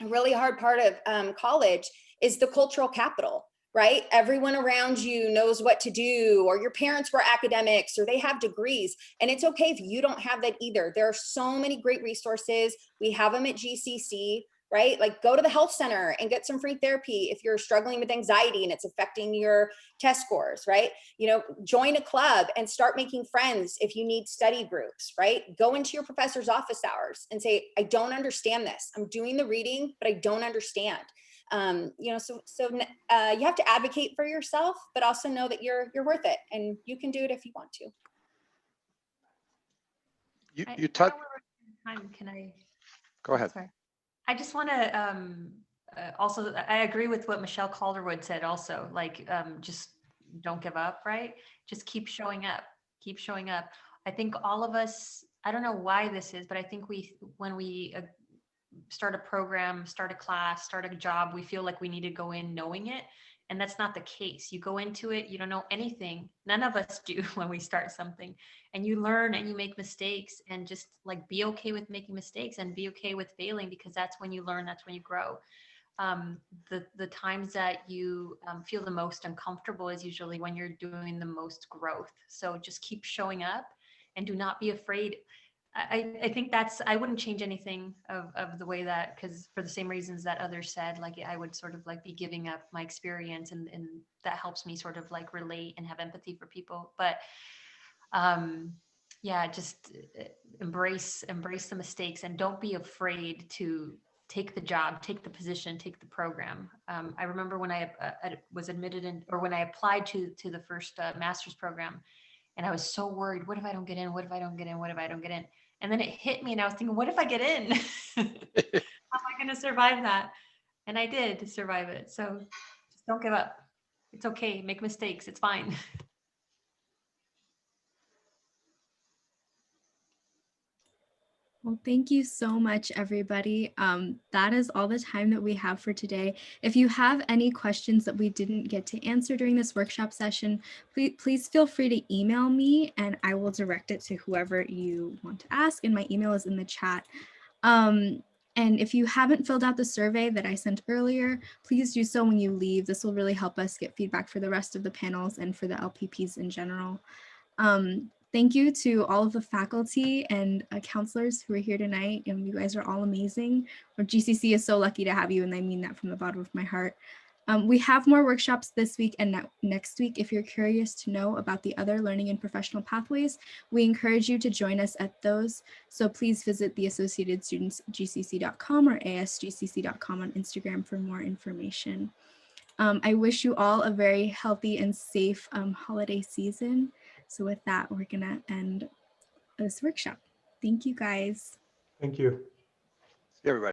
a really hard part of college is the cultural capital, right? Everyone around you knows what to do, or your parents were academics, or they have degrees. And it's okay if you don't have that either. There are so many great resources. We have them at GCC, right? Like, go to the health center and get some free therapy if you're struggling with anxiety and it's affecting your test scores, right? You know, join a club and start making friends if you need study groups, right? Go into your professor's office hours and say, I don't understand this. I'm doing the reading, but I don't understand. You know, so you have to advocate for yourself, but also know that you're worth it, and you can do it if you want to. You touch. Can I? Go ahead. Sorry. I just want to also, I agree with what Michelle Calderwood said also, like, just don't give up, right? Just keep showing up, keep showing up. I think all of us, I don't know why this is, but I think when we start a program, start a class, start a job, we feel like we need to go in knowing it. And that's not the case. You go into it, you don't know anything. None of us do when we start something, and you learn and you make mistakes, and just like be okay with making mistakes and be okay with failing, because that's when you learn, that's when you grow. The times that you feel the most uncomfortable is usually when you're doing the most growth. So just keep showing up and do not be afraid. I think I wouldn't change anything of the way that, because for the same reasons that others said, like, I would sort of like be giving up my experience, and that helps me sort of like relate and have empathy for people. But yeah, just embrace the mistakes, and don't be afraid to take the job, take the position, take the program. I remember when I was admitted in, or when I applied to the first master's program, and I was so worried, what if I don't get in? What if I don't get in? What if I don't get in? And then it hit me, and I was thinking, what if I get in? How am I going to survive that? And I did survive it. So just don't give up. It's okay. Make mistakes. It's fine. Well, thank you so much, everybody. That is all the time that we have for today. If you have any questions that we didn't get to answer during this workshop session, please feel free to email me, and I will direct it to whoever you want to ask. And my email is in the chat. And if you haven't filled out the survey that I sent earlier, please do so when you leave. This will really help us get feedback for the rest of the panels and for the LPPs in general. Thank you to all of the faculty and counselors who are here tonight. And you guys are all amazing. Or GCC is so lucky to have you, and I mean that from the bottom of my heart. We have more workshops this week and next week. If you're curious to know about the other learning and professional pathways, we encourage you to join us at those. So please visit the Associated Students GCC.com or asgcc.com on Instagram for more information. I wish you all a very healthy and safe holiday season. So with that, we're gonna end this workshop. Thank you guys. Thank you. See everybody.